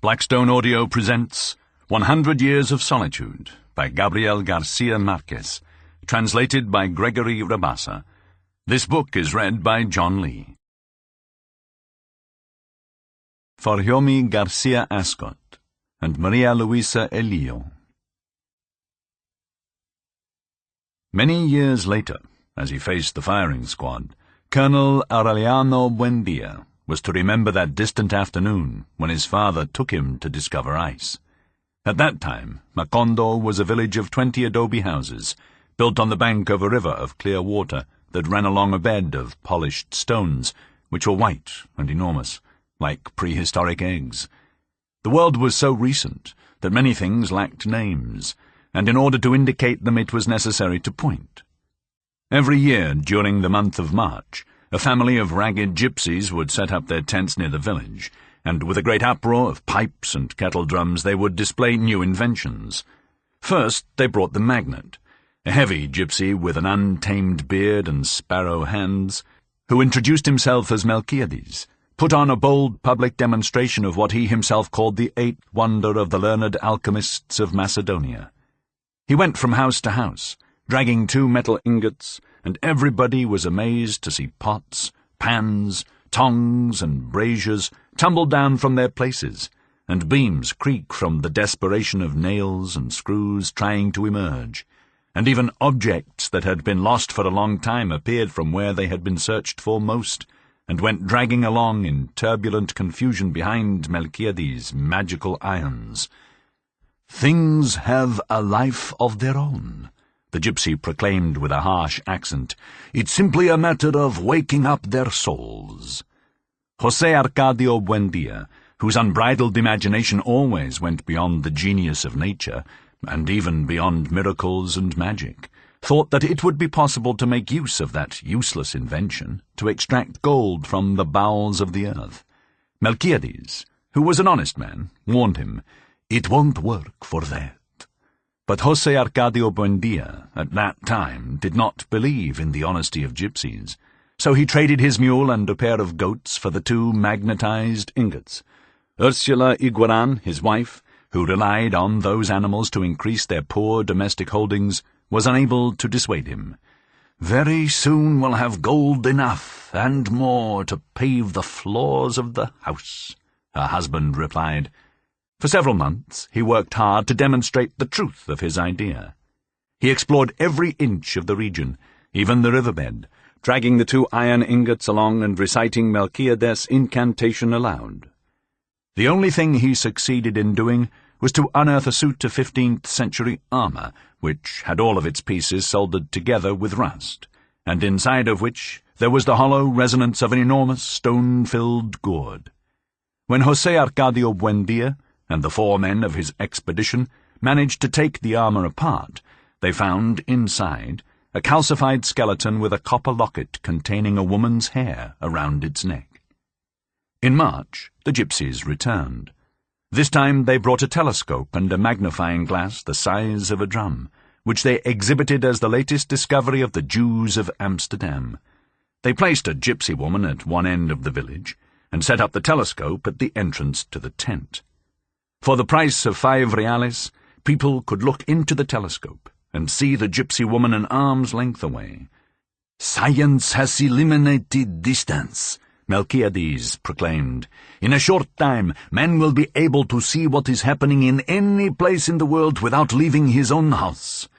Blackstone Audio presents 100 Years of Solitude by Gabriel García Márquez, translated by Gregory Rabassa. This book is read by John Lee. For Yomi Garcia Ascot and Maria Luisa Elio. Many years later, as he faced the firing squad, Colonel Aureliano Buendía was to remember that distant afternoon when his father took him to discover ice. At that time, Macondo was a village of 20 adobe houses, built on the bank of a river of clear water that ran along a bed of polished stones, which were white and enormous, like prehistoric eggs. The world was so recent that many things lacked names, and in order to indicate them it was necessary to point. Every year, during the month of March, a family of ragged gypsies would set up their tents near the village, and with a great uproar of pipes and kettle drums they would display new inventions. First they brought the magnet, a heavy gypsy with an untamed beard and sparrow hands, who introduced himself as Melchiades, put on a bold public demonstration of what he himself called the eighth wonder of the learned alchemists of Macedonia. He went from house to house, dragging 2 metal ingots, and everybody was amazed to see pots, pans, tongs, and braziers tumble down from their places, and beams creak from the desperation of nails and screws trying to emerge, and even objects that had been lost for a long time appeared from where they had been searched for most, and went dragging along in turbulent confusion behind Melchiades' magical irons. "Things have a life of their own," the gypsy proclaimed with a harsh accent. "It's simply a matter of waking up their souls." José Arcadio Buendía, whose unbridled imagination always went beyond the genius of nature, and even beyond miracles and magic, thought that it would be possible to make use of that useless invention to extract gold from the bowels of the earth. Melchiades, who was an honest man, warned him, "It won't work for that." But José Arcadio Buendía, at that time, did not believe in the honesty of gypsies, so he traded his mule and a pair of goats for the 2 magnetized ingots. Ursula Iguaran, his wife, who relied on those animals to increase their poor domestic holdings, was unable to dissuade him. "Very soon we'll have gold enough, and more, to pave the floors of the house," her husband replied. For several months he worked hard to demonstrate the truth of his idea. He explored every inch of the region, even the riverbed, dragging the 2 iron ingots along and reciting Melchiades' incantation aloud. The only thing he succeeded in doing was to unearth a suit of 15th century armor, which had all of its pieces soldered together with rust, and inside of which there was the hollow resonance of an enormous stone-filled gourd. When José Arcadio Buendía and the 4 men of his expedition managed to take the armor apart, they found, inside, a calcified skeleton with a copper locket containing a woman's hair around its neck. In March, the gypsies returned. This time they brought a telescope and a magnifying glass the size of a drum, which they exhibited as the latest discovery of the Jews of Amsterdam. They placed a gypsy woman at one end of the village, and set up the telescope at the entrance to the tent. For the price of 5 reales, people could look into the telescope and see the gypsy woman an arm's length away. "Science has eliminated distance," Melchiades proclaimed. "In a short time, man will be able to see what is happening in any place in the world without leaving his own house."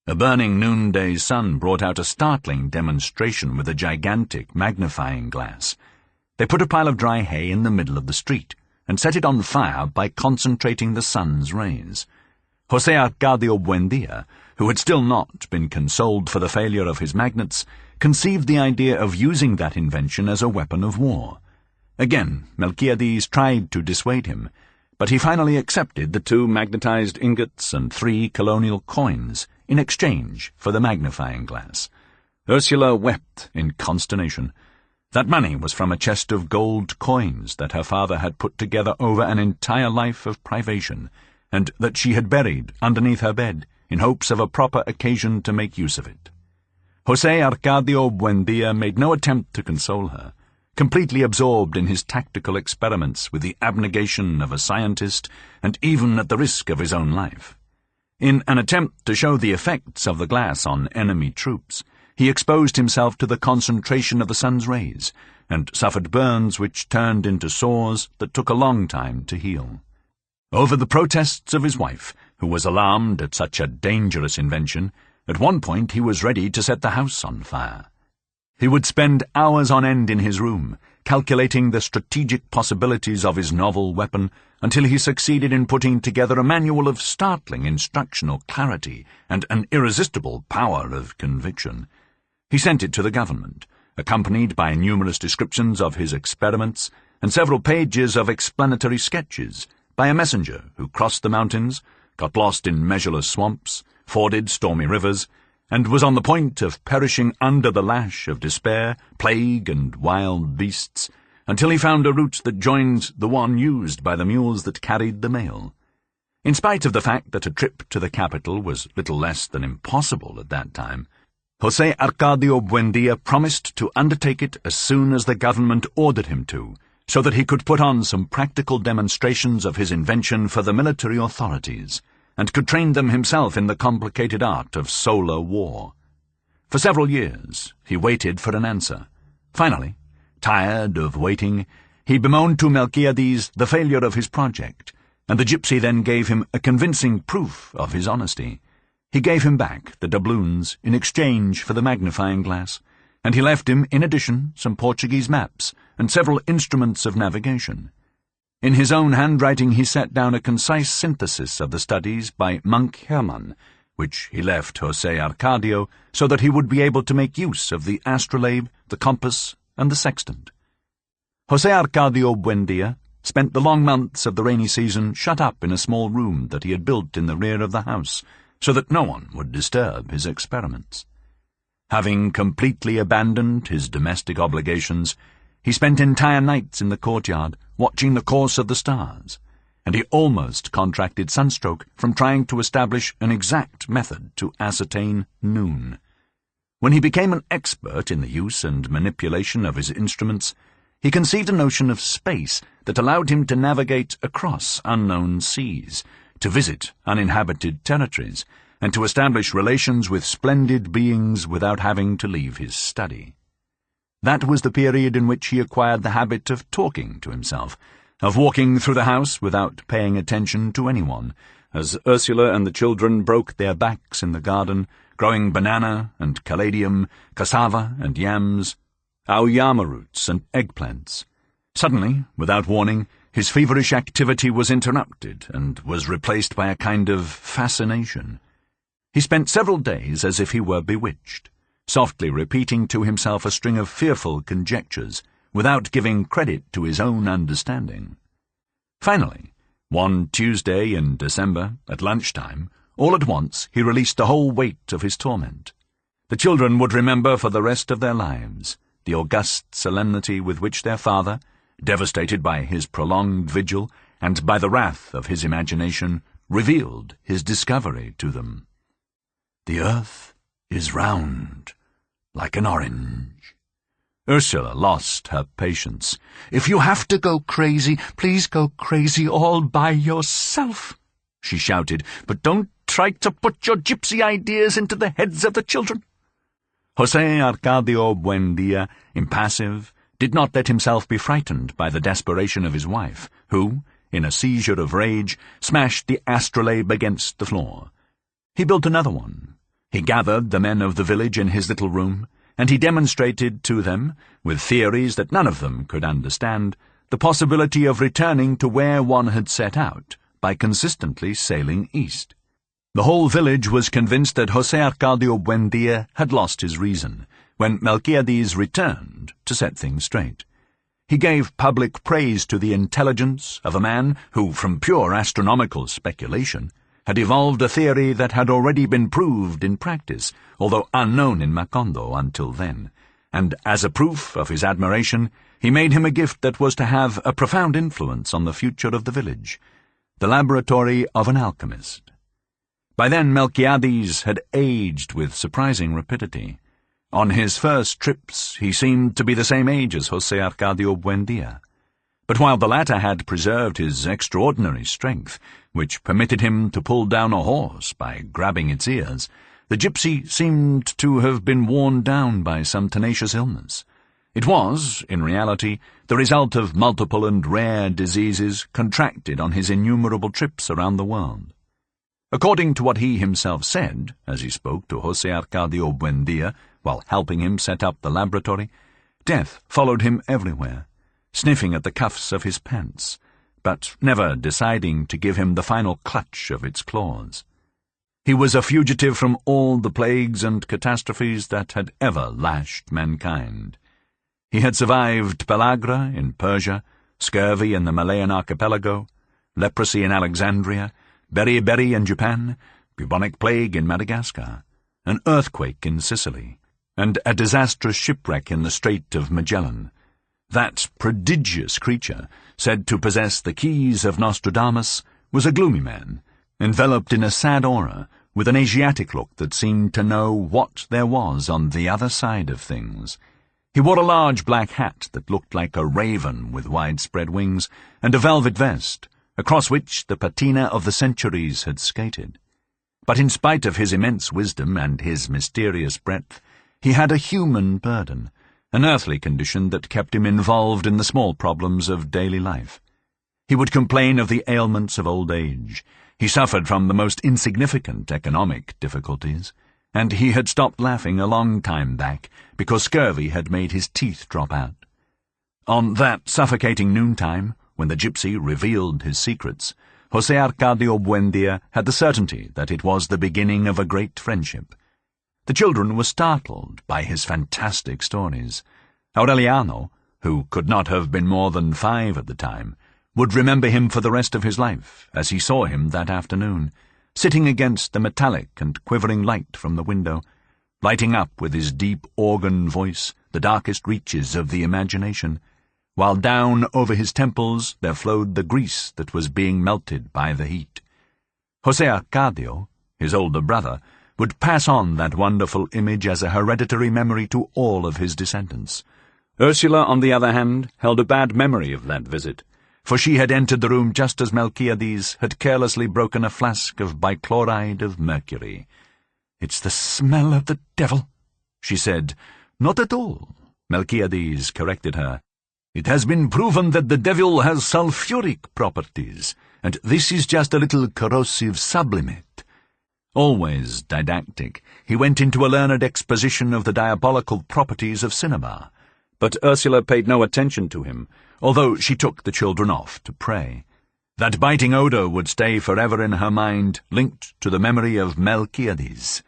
A burning noonday sun brought out a startling demonstration with a gigantic magnifying glass. They put a pile of dry hay in the middle of the street, and set it on fire by concentrating the sun's rays. José Arcadio Buendía, who had still not been consoled for the failure of his magnets, conceived the idea of using that invention as a weapon of war. Again, Melchiades tried to dissuade him, but he finally accepted the 2 magnetized ingots and 3 colonial coins in exchange for the magnifying glass. Ursula wept in consternation. That money was from a chest of gold coins that her father had put together over an entire life of privation, and that she had buried underneath her bed in hopes of a proper occasion to make use of it. José Arcadio Buendía made no attempt to console her, completely absorbed in his tactical experiments with the abnegation of a scientist and even at the risk of his own life. In an attempt to show the effects of the glass on enemy troops, he exposed himself to the concentration of the sun's rays and suffered burns which turned into sores that took a long time to heal. Over the protests of his wife, who was alarmed at such a dangerous invention, at one point he was ready to set the house on fire. He would spend hours on end in his room, calculating the strategic possibilities of his novel weapon until he succeeded in putting together a manual of startling instructional clarity and an irresistible power of conviction. He sent it to the government, accompanied by numerous descriptions of his experiments and several pages of explanatory sketches, by a messenger who crossed the mountains, got lost in measureless swamps, forded stormy rivers, and was on the point of perishing under the lash of despair, plague, and wild beasts, until he found a route that joined the one used by the mules that carried the mail. In spite of the fact that a trip to the capital was little less than impossible at that time, José Arcadio Buendía promised to undertake it as soon as the government ordered him to, so that he could put on some practical demonstrations of his invention for the military authorities, and could train them himself in the complicated art of solar war. For several years he waited for an answer. Finally, tired of waiting, he bemoaned to Melquiades the failure of his project, and the gypsy then gave him a convincing proof of his honesty. He gave him back the doubloons in exchange for the magnifying glass, and he left him, in addition, some Portuguese maps and several instruments of navigation. In his own handwriting he set down a concise synthesis of the studies by monk Hermann, which he left José Arcadio so that he would be able to make use of the astrolabe, the compass, and the sextant. José Arcadio Buendía spent the long months of the rainy season shut up in a small room that he had built in the rear of the house, so that no one would disturb his experiments. Having completely abandoned his domestic obligations, he spent entire nights in the courtyard watching the course of the stars, and he almost contracted sunstroke from trying to establish an exact method to ascertain noon. When he became an expert in the use and manipulation of his instruments, he conceived a notion of space that allowed him to navigate across unknown seas, to visit uninhabited territories, and to establish relations with splendid beings without having to leave his study. That was the period in which he acquired the habit of talking to himself, of walking through the house without paying attention to anyone, as Ursula and the children broke their backs in the garden, growing banana and caladium, cassava and yams, auyama roots and eggplants. Suddenly, without warning, his feverish activity was interrupted and was replaced by a kind of fascination. He spent several days as if he were bewitched, softly repeating to himself a string of fearful conjectures, without giving credit to his own understanding. Finally, one Tuesday in December, at lunchtime, all at once he released the whole weight of his torment. The children would remember for the rest of their lives the august solemnity with which their father, devastated by his prolonged vigil and by the wrath of his imagination, revealed his discovery to them. "The earth is round, like an orange." Ursula lost her patience. "If you have to go crazy, please go crazy all by yourself," she shouted, "but don't try to put your gypsy ideas into the heads of the children." José Arcadio Buendía, impassive, did not let himself be frightened by the desperation of his wife, who, in a seizure of rage, smashed the astrolabe against the floor. He built another one. He gathered the men of the village in his little room, and he demonstrated to them, with theories that none of them could understand, the possibility of returning to where one had set out by consistently sailing east. The whole village was convinced that José Arcadio Buendía had lost his reason, when Melquiades returned to set things straight. He gave public praise to the intelligence of a man who, from pure astronomical speculation, had evolved a theory that had already been proved in practice, although unknown in Macondo until then, and as a proof of his admiration, he made him a gift that was to have a profound influence on the future of the village, the laboratory of an alchemist. By then Melquiades had aged with surprising rapidity. On his first trips, he seemed to be the same age as José Arcadio Buendía. But while the latter had preserved his extraordinary strength, which permitted him to pull down a horse by grabbing its ears, the gypsy seemed to have been worn down by some tenacious illness. It was, in reality, the result of multiple and rare diseases contracted on his innumerable trips around the world. According to what he himself said, as he spoke to José Arcadio Buendía while helping him set up the laboratory, death followed him everywhere, sniffing at the cuffs of his pants, but never deciding to give him the final clutch of its claws. He was a fugitive from all the plagues and catastrophes that had ever lashed mankind. He had survived pellagra in Persia, scurvy in the Malayan archipelago, leprosy in Alexandria, beriberi in Japan, bubonic plague in Madagascar, an earthquake in Sicily, and a disastrous shipwreck in the Strait of Magellan. That prodigious creature, said to possess the keys of Nostradamus, was a gloomy man, enveloped in a sad aura, with an Asiatic look that seemed to know what there was on the other side of things. He wore a large black hat that looked like a raven with widespread wings, and a velvet vest, across which the patina of the centuries had skated. But in spite of his immense wisdom and his mysterious breadth, he had a human burden, an earthly condition that kept him involved in the small problems of daily life. He would complain of the ailments of old age. He suffered from the most insignificant economic difficulties, and he had stopped laughing a long time back because scurvy had made his teeth drop out. On that suffocating noontime, when the gypsy revealed his secrets, José Arcadio Buendía had the certainty that it was the beginning of a great friendship. The children were startled by his fantastic stories. Aureliano, who could not have been more than 5 at the time, would remember him for the rest of his life as he saw him that afternoon, sitting against the metallic and quivering light from the window, lighting up with his deep organ voice the darkest reaches of the imagination, while down over his temples there flowed the grease that was being melted by the heat. José Arcadio, his older brother, would pass on that wonderful image as a hereditary memory to all of his descendants. Ursula, on the other hand, held a bad memory of that visit, for she had entered the room just as Melchiades had carelessly broken a flask of bichloride of mercury. "It's the smell of the devil," she said. "Not at all," Melchiades corrected her. "It has been proven that the devil has sulfuric properties, and this is just a little corrosive sublimate." Always didactic, he went into a learned exposition of the diabolical properties of cinnabar, but Ursula paid no attention to him, although she took the children off to pray. That biting odour would stay forever in her mind, linked to the memory of Melchiades.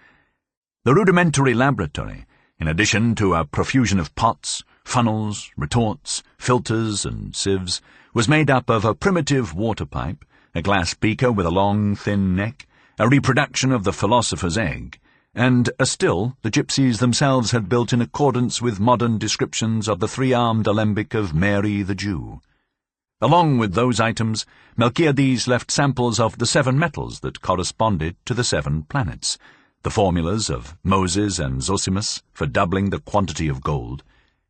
The rudimentary laboratory, in addition to a profusion of pots, funnels, retorts, filters, and sieves, was made up of a primitive water pipe, a glass beaker with a long, thin neck, a reproduction of the philosopher's egg, and a still the gypsies themselves had built in accordance with modern descriptions of the 3-armed alembic of Mary the Jew. Along with those items, Melchiades left samples of the 7 metals that corresponded to the 7 planets, the formulas of Moses and Zosimus for doubling the quantity of gold,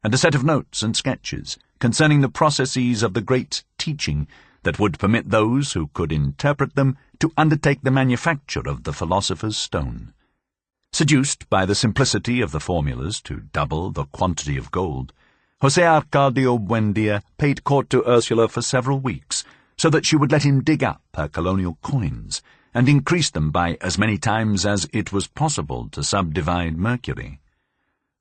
and a set of notes and sketches concerning the processes of the great teaching that would permit those who could interpret them to undertake the manufacture of the philosopher's stone. Seduced by the simplicity of the formulas to double the quantity of gold, José Arcadio Buendía paid court to Ursula for several weeks so that she would let him dig up her colonial coins and increase them by as many times as it was possible to subdivide mercury.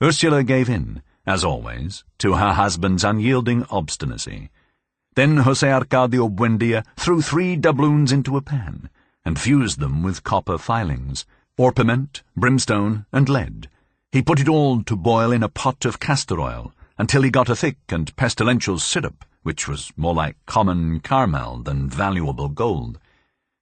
Ursula gave in, as always, to her husband's unyielding obstinacy. Then José Arcadio Buendía threw 3 doubloons into a pan and fused them with copper filings, orpiment, brimstone, and lead. He put it all to boil in a pot of castor oil until he got a thick and pestilential syrup, which was more like common caramel than valuable gold.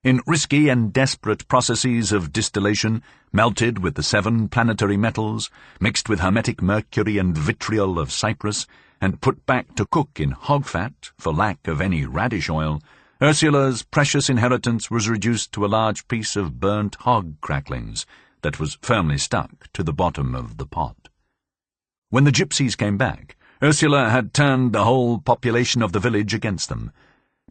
In risky and desperate processes of distillation, melted with the 7 planetary metals, mixed with hermetic mercury and vitriol of Cyprus, and put back to cook in hog fat for lack of any radish oil, Ursula's precious inheritance was reduced to a large piece of burnt hog cracklings that was firmly stuck to the bottom of the pot. When the gypsies came back, Ursula had turned the whole population of the village against them.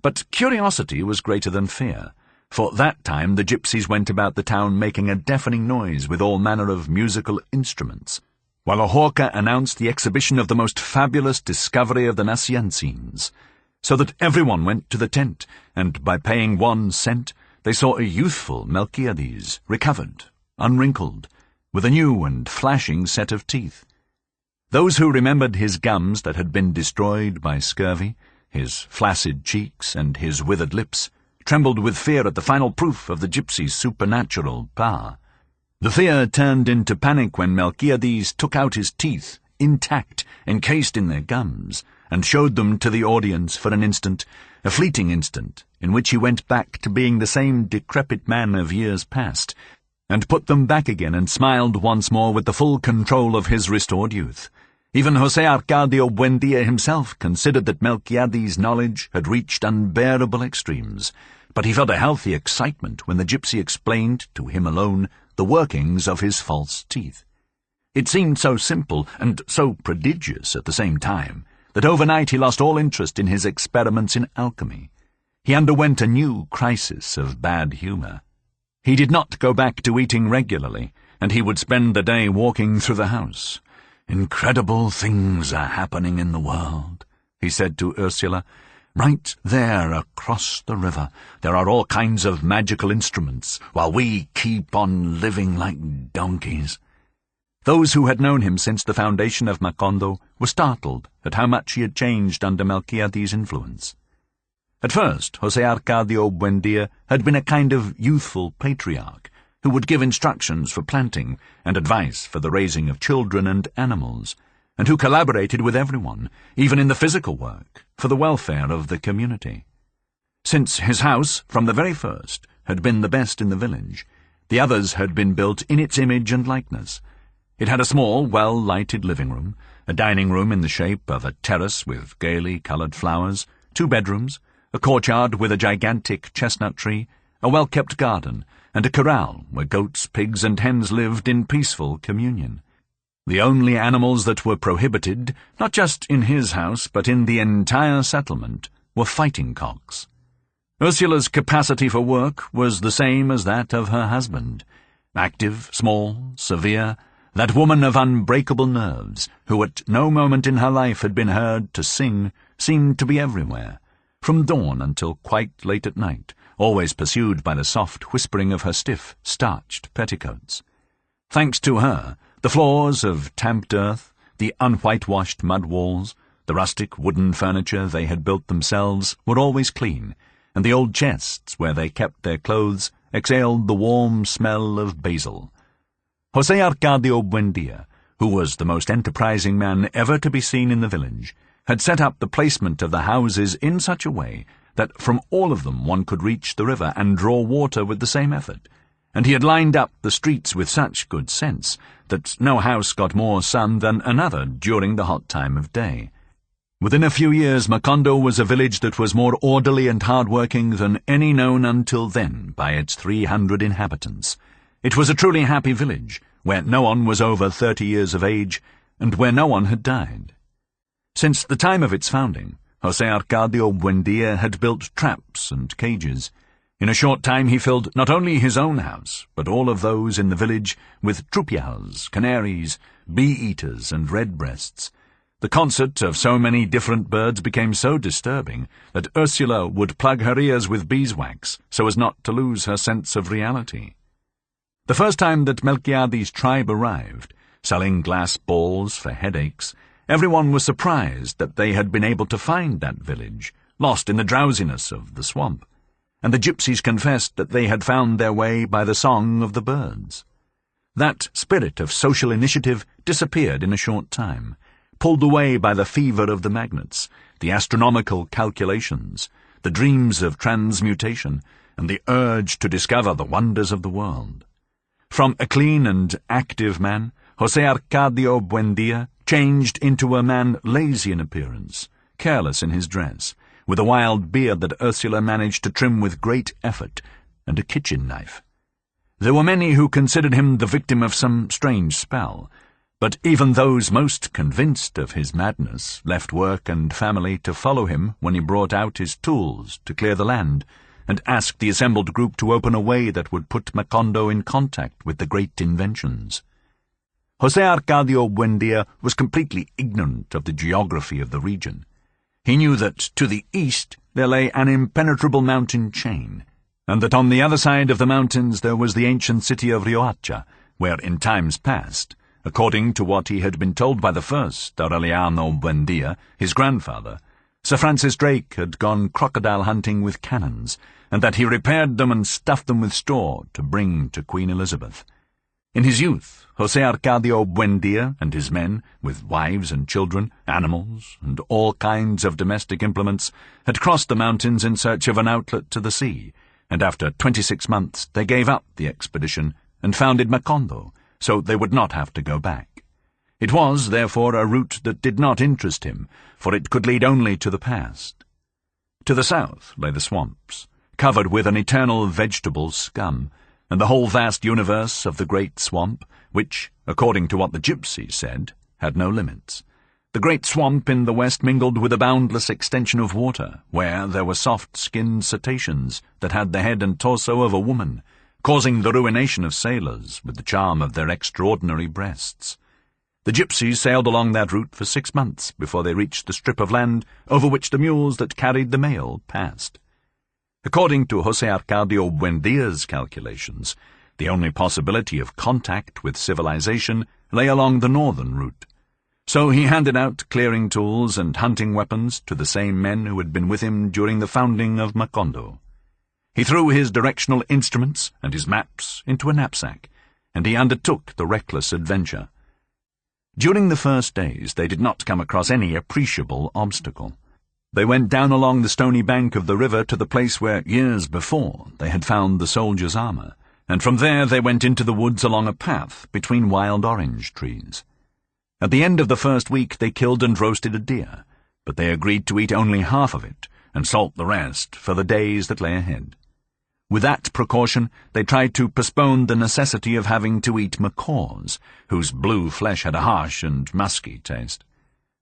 But curiosity was greater than fear, for that time the gypsies went about the town making a deafening noise with all manner of musical instruments, while a hawker announced the exhibition of the most fabulous discovery of the Naciancines, so that everyone went to the tent, and by paying 1 cent, they saw a youthful Melquiades, recovered, unwrinkled, with a new and flashing set of teeth. Those who remembered his gums that had been destroyed by scurvy, his flaccid cheeks and his withered lips, trembled with fear at the final proof of the gypsy's supernatural power. The fear turned into panic when Melquiades took out his teeth, intact, encased in their gums, and showed them to the audience for an instant, a fleeting instant, in which he went back to being the same decrepit man of years past, and put them back again and smiled once more with the full control of his restored youth. Even José Arcadio Buendía himself considered that Melquiades' knowledge had reached unbearable extremes, but he felt a healthy excitement when the gypsy explained, to him alone, the workings of his false teeth. It seemed so simple and so prodigious at the same time that overnight he lost all interest in his experiments in alchemy. He underwent a new crisis of bad humour. He did not go back to eating regularly, and he would spend the day walking through the house. "Incredible things are happening in the world," he said to Ursula. "Right there across the river there are all kinds of magical instruments, while we keep on living like donkeys." Those who had known him since the foundation of Macondo were startled at how much he had changed under Melquiades' influence. At first, José Arcadio Buendía had been a kind of youthful patriarch, who would give instructions for planting and advice for the raising of children and animals, and who collaborated with everyone, even in the physical work, for the welfare of the community. Since his house, from the very first, had been the best in the village, the others had been built in its image and likeness. It had a small, well-lighted living room, a dining room in the shape of a terrace with gaily coloured flowers, 2 bedrooms, a courtyard with a gigantic chestnut tree, a well-kept garden, and a corral where goats, pigs, and hens lived in peaceful communion. The only animals that were prohibited, not just in his house but in the entire settlement, were fighting cocks. Ursula's capacity for work was the same as that of her husband. Active, small, severe, that woman of unbreakable nerves, who at no moment in her life had been heard to sing, seemed to be everywhere, from dawn until quite late at night, always pursued by the soft whispering of her stiff, starched petticoats. Thanks to her, the floors of tamped earth, the unwhitewashed mud walls, the rustic wooden furniture they had built themselves were always clean, and the old chests where they kept their clothes exhaled the warm smell of basil. José Arcadio Buendía, who was the most enterprising man ever to be seen in the village, had set up the placement of the houses in such a way that from all of them one could reach the river and draw water with the same effort, and he had lined up the streets with such good sense that no house got more sun than another during the hot time of day. Within a few years Macondo was a village that was more orderly and hard-working than any known until then by its 300 inhabitants. It was a truly happy village, where no one was over 30 years of age, and where no one had died. Since the time of its founding, José Arcadio Buendía had built traps and cages. In a short time he filled not only his own house, but all of those in the village with troupials, canaries, bee-eaters, and redbreasts. The concert of so many different birds became so disturbing that Ursula would plug her ears with beeswax so as not to lose her sense of reality. The first time that Melquiades' tribe arrived, selling glass balls for headaches, everyone was surprised that they had been able to find that village, lost in the drowsiness of the swamp, and the gypsies confessed that they had found their way by the song of the birds. That spirit of social initiative disappeared in a short time, pulled away by the fever of the magnates, the astronomical calculations, the dreams of transmutation, and the urge to discover the wonders of the world. From a clean and active man, José Arcadio Buendía changed into a man lazy in appearance, careless in his dress, with a wild beard that Ursula managed to trim with great effort, and a kitchen knife. There were many who considered him the victim of some strange spell, But even those most convinced of his madness left work and family to follow him when he brought out his tools to clear the land, and asked the assembled group to open a way that would put Macondo in contact with the great inventions. José Arcadio Buendía was completely ignorant of the geography of the region. He knew that to the east there lay an impenetrable mountain chain, and that on the other side of the mountains there was the ancient city of Riohacha, where in times past, according to what he had been told by the first Aureliano Buendía, his grandfather, Sir Francis Drake had gone crocodile hunting with cannons, and that he repaired them and stuffed them with straw to bring to Queen Elizabeth. In his youth, José Arcadio Buendía and his men, with wives and children, animals, and all kinds of domestic implements, had crossed the mountains in search of an outlet to the sea, and after 26 months they gave up the expedition and founded Macondo, so they would not have to go back. It was, therefore, a route that did not interest him, for it could lead only to the past. To the south lay the swamps, covered with an eternal vegetable scum, and the whole vast universe of the great swamp, which, according to what the gypsies said, had no limits. The great swamp in the west mingled with a boundless extension of water, where there were soft-skinned cetaceans that had the head and torso of a woman, causing the ruination of sailors with the charm of their extraordinary breasts. The gypsies sailed along that route for 6 months before they reached the strip of land over which the mules that carried the mail passed. According to José Arcadio Buendía's calculations, the only possibility of contact with civilization lay along the northern route. So he handed out clearing tools and hunting weapons to the same men who had been with him during the founding of Macondo. He threw his directional instruments and his maps into a knapsack, and he undertook the reckless adventure. During the first days they did not come across any appreciable obstacle. They went down along the stony bank of the river to the place where, years before, they had found the soldiers' armour, and from there they went into the woods along a path between wild orange trees. At the end of the first week they killed and roasted a deer, but they agreed to eat only half of it and salt the rest for the days that lay ahead. With that precaution, they tried to postpone the necessity of having to eat macaws, whose blue flesh had a harsh and musky taste.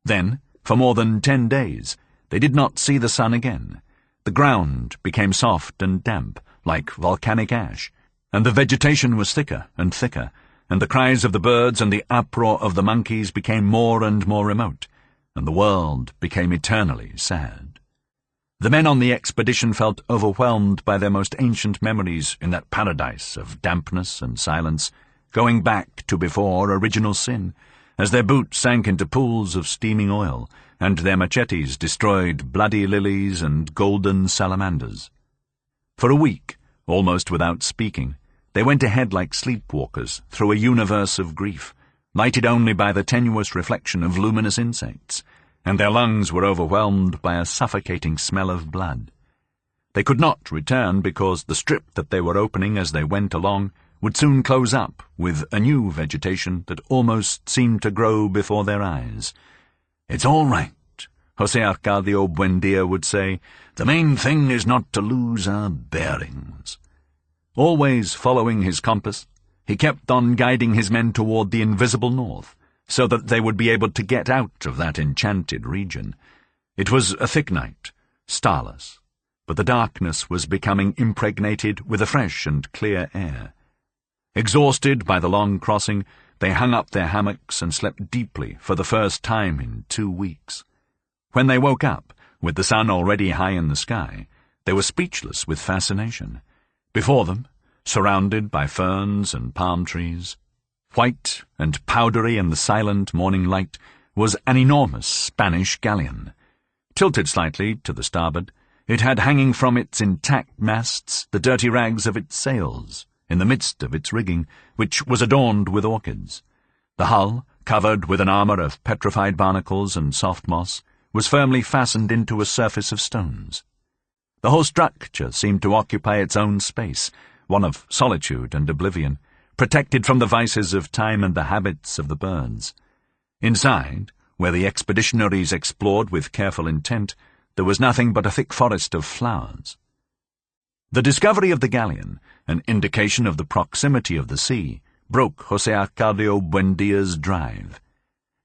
Then, for more than 10 days, they did not see the sun again. The ground became soft and damp, like volcanic ash, and the vegetation was thicker and thicker, and the cries of the birds and the uproar of the monkeys became more and more remote, and the world became eternally sad. The men on the expedition felt overwhelmed by their most ancient memories in that paradise of dampness and silence, going back to before original sin, as their boots sank into pools of steaming oil, and their machetes destroyed bloody lilies and golden salamanders. For a week, almost without speaking, they went ahead like sleepwalkers through a universe of grief, lighted only by the tenuous reflection of luminous insects, and their lungs were overwhelmed by a suffocating smell of blood. They could not return because the strip that they were opening as they went along would soon close up with a new vegetation that almost seemed to grow before their eyes. "It's all right," José Arcadio Buendía would say. "The main thing is not to lose our bearings." Always following his compass, he kept on guiding his men toward the invisible north, so that they would be able to get out of that enchanted region. It was a thick night, starless, but the darkness was becoming impregnated with a fresh and clear air. Exhausted by the long crossing, they hung up their hammocks and slept deeply for the first time in 2 weeks. When they woke up, with the sun already high in the sky, they were speechless with fascination. Before them, surrounded by ferns and palm trees, white and powdery in the silent morning light, was an enormous Spanish galleon. Tilted slightly to the starboard, it had hanging from its intact masts the dirty rags of its sails, in the midst of its rigging, which was adorned with orchids. The hull, covered with an armour of petrified barnacles and soft moss, was firmly fastened into a surface of stones. The whole structure seemed to occupy its own space, one of solitude and oblivion, protected from the vices of time and the habits of the birds. Inside, where the expeditionaries explored with careful intent, there was nothing but a thick forest of flowers. The discovery of the galleon, an indication of the proximity of the sea, broke José Arcadio Buendia's drive.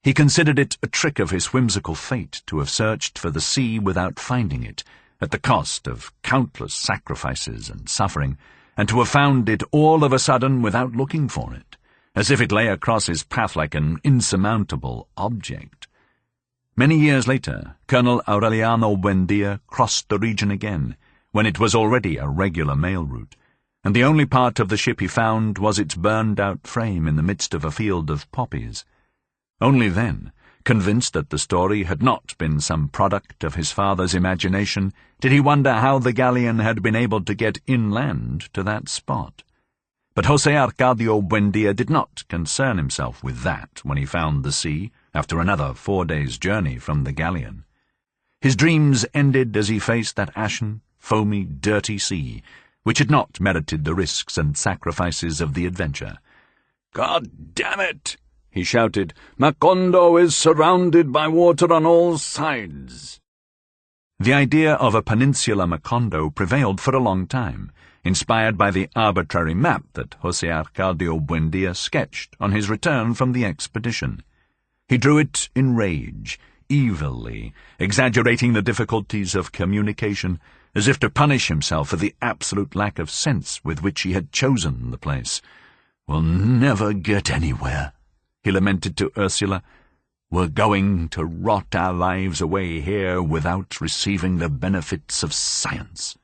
He considered it a trick of his whimsical fate to have searched for the sea without finding it, at the cost of countless sacrifices and suffering, and to have found it all of a sudden without looking for it, as if it lay across his path like an insurmountable object. Many years later, Colonel Aureliano Buendía crossed the region again, when it was already a regular mail route, and the only part of the ship he found was its burned-out frame in the midst of a field of poppies. Only then, convinced that the story had not been some product of his father's imagination, did he wonder how the galleon had been able to get inland to that spot. But José Arcadio Buendía did not concern himself with that when he found the sea, after another 4 days' journey from the galleon. His dreams ended as he faced that ashen, foamy, dirty sea, which had not merited the risks and sacrifices of the adventure. "God damn it!" he shouted. "Macondo is surrounded by water on all sides." The idea of a peninsular Macondo prevailed for a long time, inspired by the arbitrary map that José Arcadio Buendía sketched on his return from the expedition. He drew it in rage, evilly, exaggerating the difficulties of communication, as if to punish himself for the absolute lack of sense with which he had chosen the place. "We'll never get anywhere," he lamented to Ursula. "We're going to rot our lives away here without receiving the benefits of science."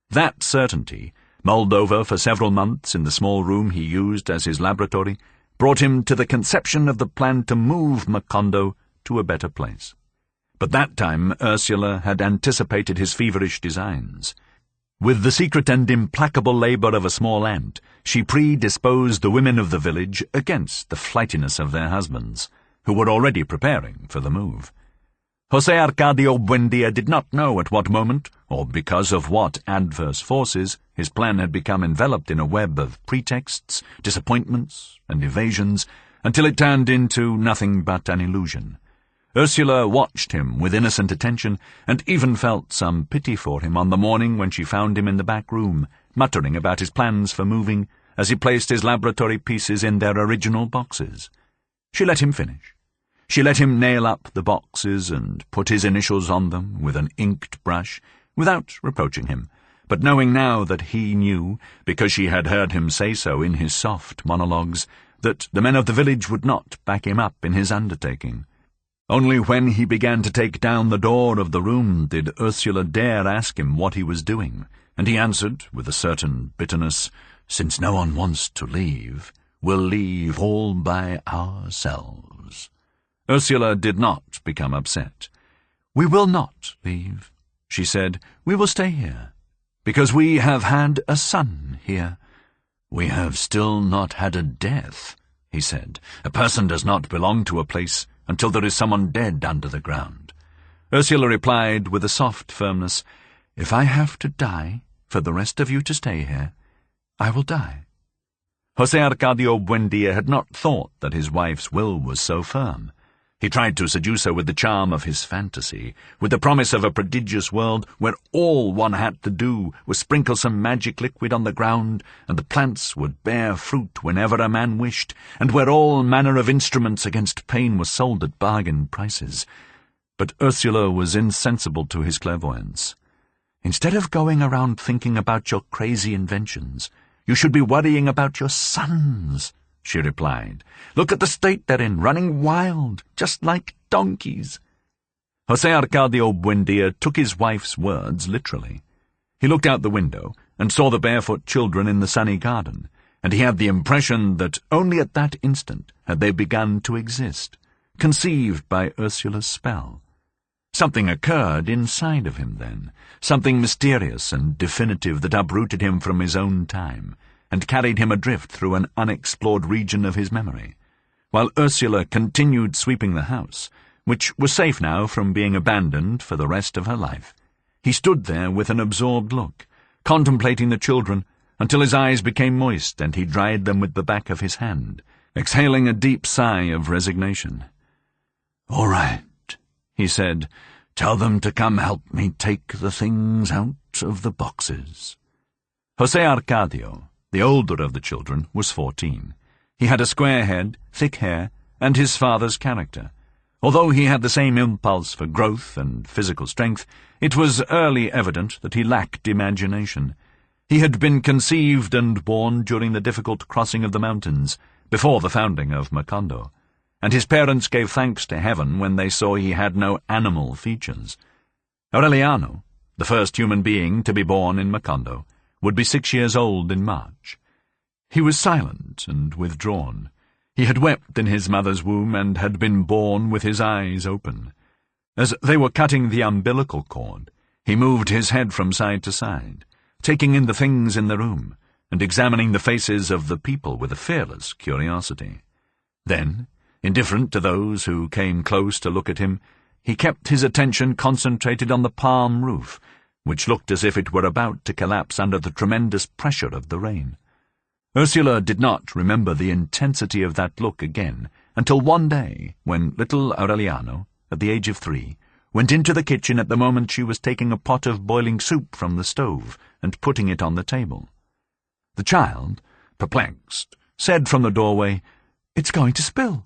That certainty, mulled over for several months in the small room he used as his laboratory, brought him to the conception of the plan to move Macondo to a better place. But that time Ursula had anticipated his feverish designs. With the secret and implacable labour of a small ant, she predisposed the women of the village against the flightiness of their husbands, who were already preparing for the move. José Arcadio Buendía did not know at what moment, or because of what adverse forces, his plan had become enveloped in a web of pretexts, disappointments, and evasions, until it turned into nothing but an illusion. Ursula watched him with innocent attention, and even felt some pity for him on the morning when she found him in the back room, muttering about his plans for moving, as he placed his laboratory pieces in their original boxes. She let him finish. She let him nail up the boxes and put his initials on them with an inked brush, without reproaching him, but knowing now that he knew, because she had heard him say so in his soft monologues, that the men of the village would not back him up in his undertaking. Only when he began to take down the door of the room did Ursula dare ask him what he was doing, and he answered, with a certain bitterness, "Since no one wants to leave, we'll leave all by ourselves." Ursula did not become upset. "We will not leave," she said. "We will stay here, because we have had a son here." "We have still not had a death," he said. "A person does not belong to a place until there is someone dead under the ground." Ursula replied with a soft firmness, "If I have to die for the rest of you to stay here, I will die." José Arcadio Buendía had not thought that his wife's will was so firm. He tried to seduce her with the charm of his fantasy, with the promise of a prodigious world where all one had to do was sprinkle some magic liquid on the ground, and the plants would bear fruit whenever a man wished, and where all manner of instruments against pain were sold at bargain prices. But Ursula was insensible to his clairvoyance. "Instead of going around thinking about your crazy inventions, you should be worrying about your sons," she replied. "Look at the state they're in, running wild, just like donkeys." José Arcadio Buendía took his wife's words literally. He looked out the window and saw the barefoot children in the sunny garden, and he had the impression that only at that instant had they begun to exist, conceived by Ursula's spell. Something occurred inside of him then, something mysterious and definitive that uprooted him from his own time, and carried him adrift through an unexplored region of his memory, while Ursula continued sweeping the house, which was safe now from being abandoned for the rest of her life. He stood there with an absorbed look, contemplating the children, until his eyes became moist and he dried them with the back of his hand, exhaling a deep sigh of resignation. "All right," he said. "Tell them to come help me take the things out of the boxes." José Arcadio, the older of the children, was 14. He had a square head, thick hair, and his father's character. Although he had the same impulse for growth and physical strength, it was early evident that he lacked imagination. He had been conceived and born during the difficult crossing of the mountains, before the founding of Macondo, and his parents gave thanks to heaven when they saw he had no animal features. Aureliano, the first human being to be born in Macondo, would be 6 years old in March. He was silent and withdrawn. He had wept in his mother's womb and had been born with his eyes open. As they were cutting the umbilical cord, he moved his head from side to side, taking in the things in the room, and examining the faces of the people with a fearless curiosity. Then, indifferent to those who came close to look at him, he kept his attention concentrated on the palm roof, which looked as if it were about to collapse under the tremendous pressure of the rain. Ursula did not remember the intensity of that look again until one day when little Aureliano, at the age of 3, went into the kitchen at the moment she was taking a pot of boiling soup from the stove and putting it on the table. The child, perplexed, said from the doorway, "It's going to spill."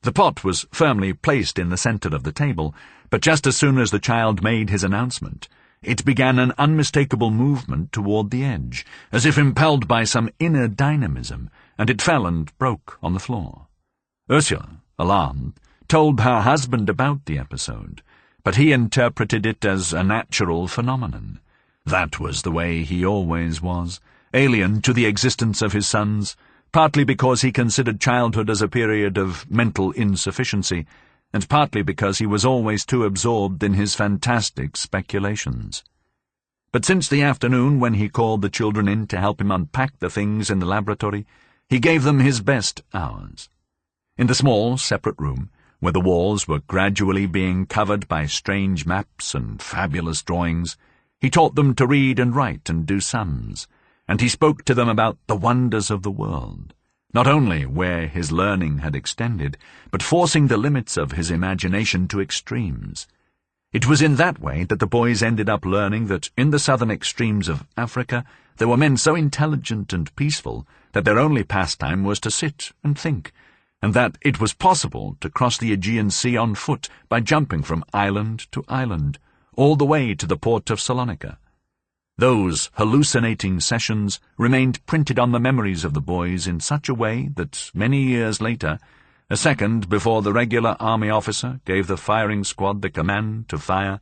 The pot was firmly placed in the center of the table, but just as soon as the child made his announcement, it began an unmistakable movement toward the edge, as if impelled by some inner dynamism, and it fell and broke on the floor. Ursula, alarmed, told her husband about the episode, but he interpreted it as a natural phenomenon. That was the way he always was, alien to the existence of his sons, partly because he considered childhood as a period of mental insufficiency, and partly because he was always too absorbed in his fantastic speculations. But since the afternoon when he called the children in to help him unpack the things in the laboratory, he gave them his best hours. In the small, separate room, where the walls were gradually being covered by strange maps and fabulous drawings, he taught them to read and write and do sums, and he spoke to them about the wonders of the world, not only where his learning had extended, but forcing the limits of his imagination to extremes. It was in that way that the boys ended up learning that in the southern extremes of Africa there were men so intelligent and peaceful that their only pastime was to sit and think, and that it was possible to cross the Aegean Sea on foot by jumping from island to island, all the way to the port of Salonika. Those hallucinating sessions remained printed on the memories of the boys in such a way that many years later, a second before the regular army officer gave the firing squad the command to fire,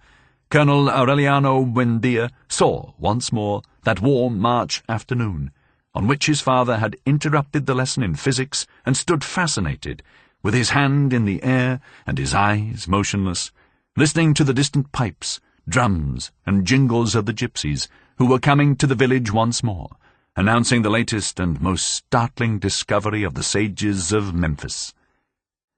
Colonel Aureliano Buendía saw once more that warm March afternoon, on which his father had interrupted the lesson in physics and stood fascinated, with his hand in the air and his eyes motionless, listening to the distant pipes, drums, and jingles of the gypsies, who were coming to the village once more, announcing the latest and most startling discovery of the sages of Memphis.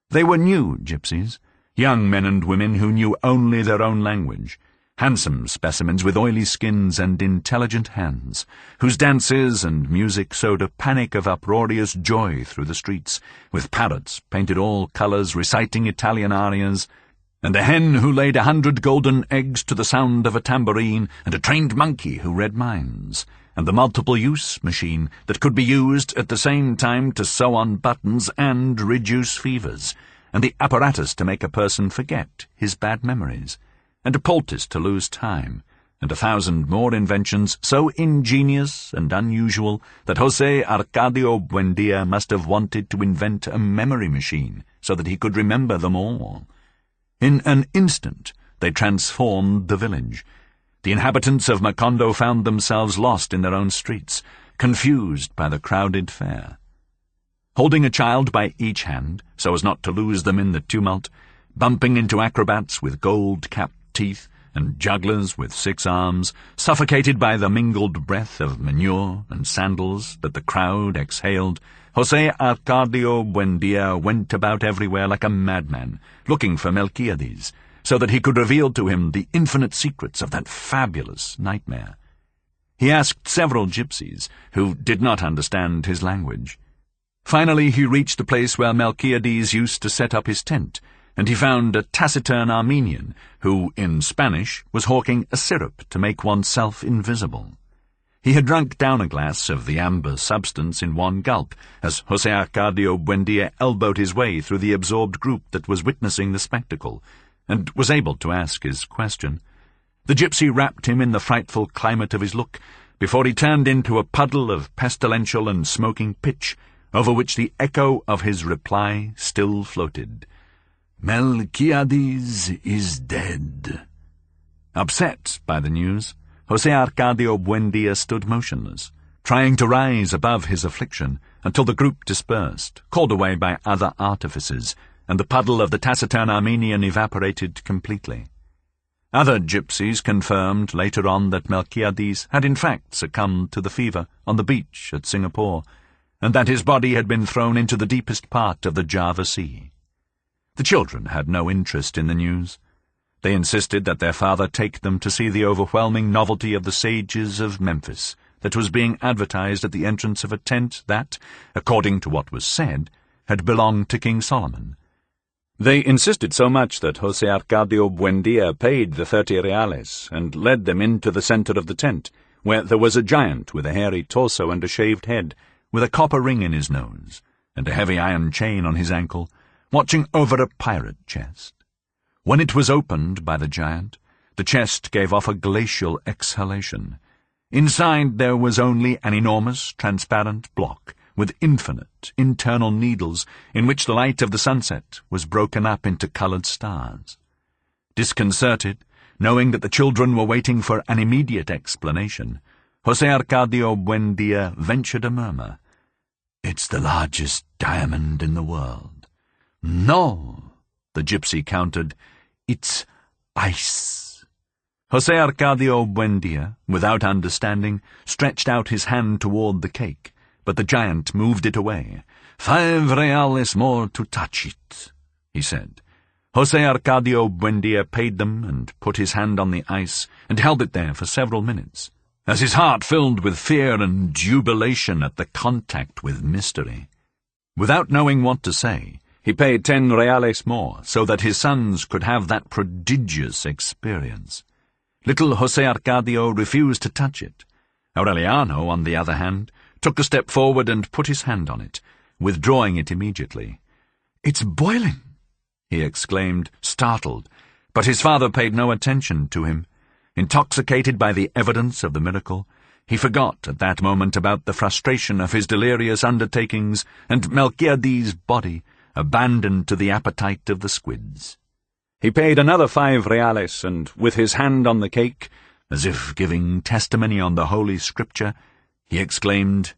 They were new gypsies, young men and women who knew only their own language, handsome specimens with oily skins and intelligent hands, whose dances and music sowed a panic of uproarious joy through the streets, with parrots painted all colors reciting Italian arias, and a hen who laid 100 golden eggs to the sound of a tambourine, and a trained monkey who read minds, and the multiple-use machine that could be used at the same time to sew on buttons and reduce fevers, and the apparatus to make a person forget his bad memories, and a poultice to lose time, and 1,000 more inventions so ingenious and unusual that José Arcadio Buendía must have wanted to invent a memory machine so that he could remember them all. In an instant they transformed the village. The inhabitants of Macondo found themselves lost in their own streets, confused by the crowded fair. Holding a child by each hand, so as not to lose them in the tumult, bumping into acrobats with gold-capped teeth and jugglers with 6 arms, suffocated by the mingled breath of manure and sandals that the crowd exhaled, José Arcadio Buendía went about everywhere like a madman, looking for Melquiades, so that he could reveal to him the infinite secrets of that fabulous nightmare. He asked several gypsies, who did not understand his language. Finally he reached the place where Melquiades used to set up his tent, and he found a taciturn Armenian who, in Spanish, was hawking a syrup to make oneself invisible. He had drunk down a glass of the amber substance in one gulp, as José Arcadio Buendía elbowed his way through the absorbed group that was witnessing the spectacle, and was able to ask his question. The gypsy wrapped him in the frightful climate of his look, before he turned into a puddle of pestilential and smoking pitch, over which the echo of his reply still floated. "Melquiades is dead." Upset by the news, José Arcadio Buendía stood motionless, trying to rise above his affliction until the group dispersed, called away by other artifices, and the puddle of the taciturn Armenian evaporated completely. Other gypsies confirmed later on that Melquiades had in fact succumbed to the fever on the beach at Singapore, and that his body had been thrown into the deepest part of the Java Sea. The children had no interest in the news. They insisted that their father take them to see the overwhelming novelty of the sages of Memphis that was being advertised at the entrance of a tent that, according to what was said, had belonged to King Solomon. They insisted so much that José Arcadio Buendía paid the 30 reales and led them into the centre of the tent, where there was a giant with a hairy torso and a shaved head, with a copper ring in his nose, and a heavy iron chain on his ankle, watching over a pirate chest. When it was opened by the giant, the chest gave off a glacial exhalation. Inside there was only an enormous, transparent block, with infinite internal needles in which the light of the sunset was broken up into coloured stars. Disconcerted, knowing that the children were waiting for an immediate explanation, José Arcadio Buendía ventured a murmur. "It's the largest diamond in the world." "No," the gypsy countered, "it's ice." José Arcadio Buendía, without understanding, stretched out his hand toward the cake, but the giant moved it away. "5 reales more to touch it," he said. José Arcadio Buendía paid them and put his hand on the ice and held it there for several minutes, as his heart filled with fear and jubilation at the contact with mystery. Without knowing what to say, he paid 10 reales more so that his sons could have that prodigious experience. Little José Arcadio refused to touch it. Aureliano, on the other hand, took a step forward and put his hand on it, withdrawing it immediately. "It's boiling!" he exclaimed, startled, but his father paid no attention to him. Intoxicated by the evidence of the miracle, he forgot at that moment about the frustration of his delirious undertakings, and Melquiades' body abandoned to the appetite of the squids. He paid another 5 reales, and with his hand on the cake, as if giving testimony on the Holy Scripture, he exclaimed,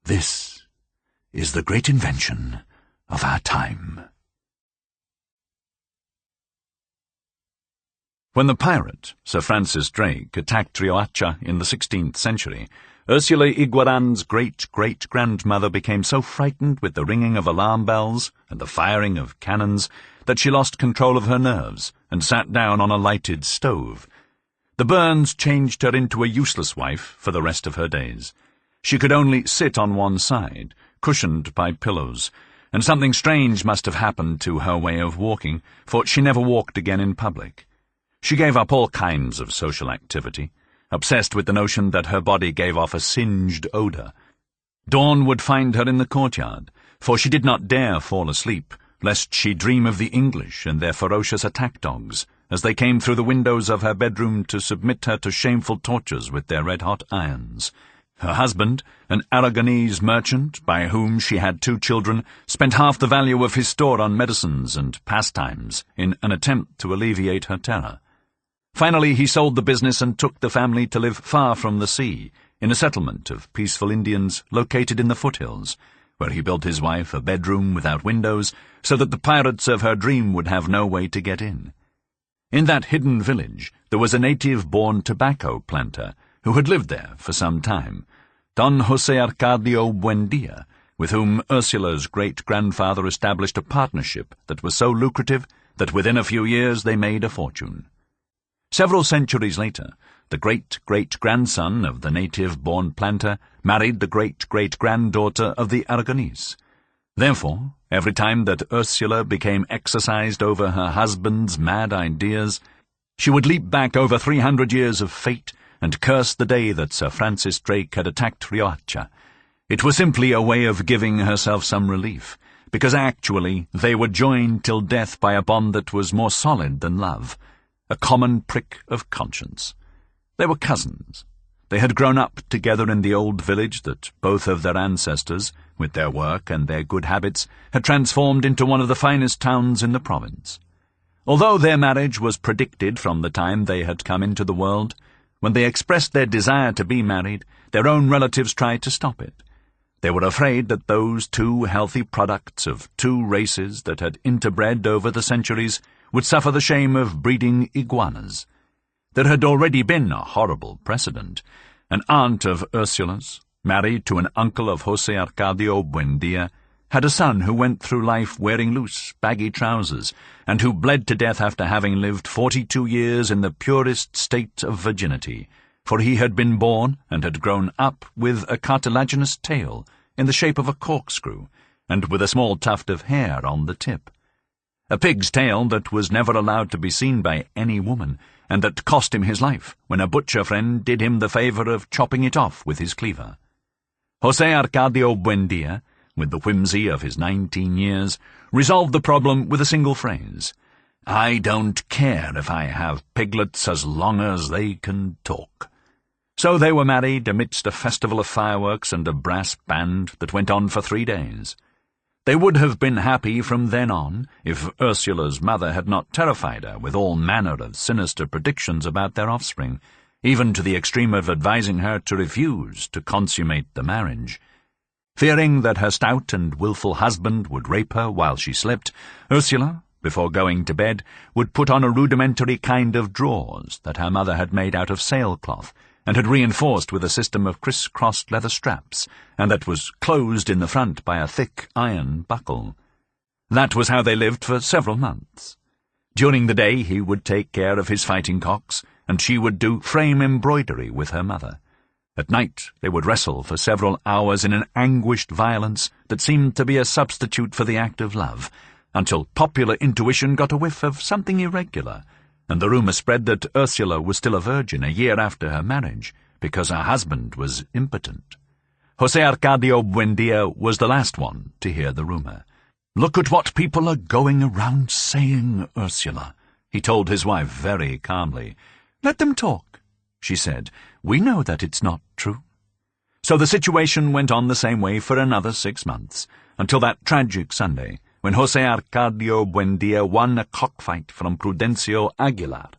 "This is the great invention of our time." When the pirate, Sir Francis Drake, attacked Riohacha in the 16th century, Ursula Iguaran's great-great-grandmother became so frightened with the ringing of alarm bells and the firing of cannons that she lost control of her nerves and sat down on a lighted stove. The burns changed her into a useless wife for the rest of her days. She could only sit on one side, cushioned by pillows, and something strange must have happened to her way of walking, for she never walked again in public. She gave up all kinds of social activity, obsessed with the notion that her body gave off a singed odour. Dawn would find her in the courtyard, for she did not dare fall asleep, lest she dream of the English and their ferocious attack dogs, as they came through the windows of her bedroom to submit her to shameful tortures with their red-hot irons. Her husband, an Aragonese merchant by whom she had 2 children, spent half the value of his store on medicines and pastimes in an attempt to alleviate her terror. Finally, he sold the business and took the family to live far from the sea, in a settlement of peaceful Indians located in the foothills, where he built his wife a bedroom without windows so that the pirates of her dream would have no way to get in. In that hidden village there was a native-born tobacco planter who had lived there for some time, Don José Arcadio Buendía, with whom Ursula's great-grandfather established a partnership that was so lucrative that within a few years they made a fortune. Several centuries later, the great-great-grandson of the native-born planter married the great-great-granddaughter of the Aragonese. Therefore, every time that Ursula became exercised over her husband's mad ideas, she would leap back over 300 years of fate and cursed the day that Sir Francis Drake had attacked Rioja. It was simply a way of giving herself some relief, because actually they were joined till death by a bond that was more solid than love, a common prick of conscience. They were cousins. They had grown up together in the old village that both of their ancestors, with their work and their good habits, had transformed into one of the finest towns in the province. Although their marriage was predicted from the time they had come into the world, when they expressed their desire to be married, their own relatives tried to stop it. They were afraid that those two healthy products of two races that had interbred over the centuries would suffer the shame of breeding iguanas. There had already been a horrible precedent. An aunt of Ursula's, married to an uncle of José Arcadio Buendía, had a son who went through life wearing loose, baggy trousers, and who bled to death after having lived 42 years in the purest state of virginity, for he had been born and had grown up with a cartilaginous tail in the shape of a corkscrew, and with a small tuft of hair on the tip. A pig's tail that was never allowed to be seen by any woman, and that cost him his life when a butcher friend did him the favour of chopping it off with his cleaver. José Arcadio Buendía, with the whimsy of his 19 years, resolved the problem with a single phrase: "I don't care if I have piglets as long as they can talk." So they were married amidst a festival of fireworks and a brass band that went on for 3 days. They would have been happy from then on if Ursula's mother had not terrified her with all manner of sinister predictions about their offspring, even to the extreme of advising her to refuse to consummate the marriage. Fearing that her stout and wilful husband would rape her while she slept, Ursula, before going to bed, would put on a rudimentary kind of drawers that her mother had made out of sailcloth, and had reinforced with a system of criss-crossed leather straps, and that was closed in the front by a thick iron buckle. That was how they lived for several months. During the day he would take care of his fighting cocks, and she would do frame embroidery with her mother. At night they would wrestle for several hours in an anguished violence that seemed to be a substitute for the act of love, until popular intuition got a whiff of something irregular, and the rumour spread that Ursula was still a virgin a year after her marriage, because her husband was impotent. José Arcadio Buendía was the last one to hear the rumour. "Look at what people are going around saying, Ursula," he told his wife very calmly. "Let them talk," she said. "We know that it's not true." So the situation went on the same way for another 6 months, until that tragic Sunday, when José Arcadio Buendía won a cockfight from Prudencio Aguilar.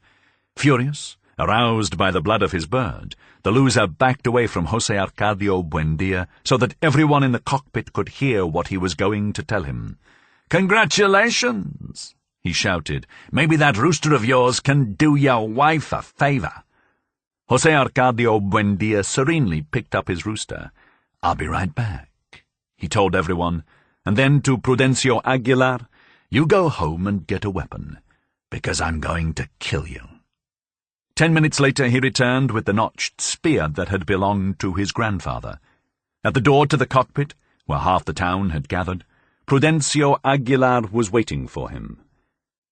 Furious, aroused by the blood of his bird, the loser backed away from José Arcadio Buendía so that everyone in the cockpit could hear what he was going to tell him. "Congratulations!" he shouted. "Maybe that rooster of yours can do your wife a favour." José Arcadio Buendía serenely picked up his rooster. "I'll be right back," he told everyone, and then to Prudencio Aguilar, "You go home and get a weapon, because I'm going to kill you." 10 minutes later he returned with the notched spear that had belonged to his grandfather. At the door to the cockpit, where half the town had gathered, Prudencio Aguilar was waiting for him.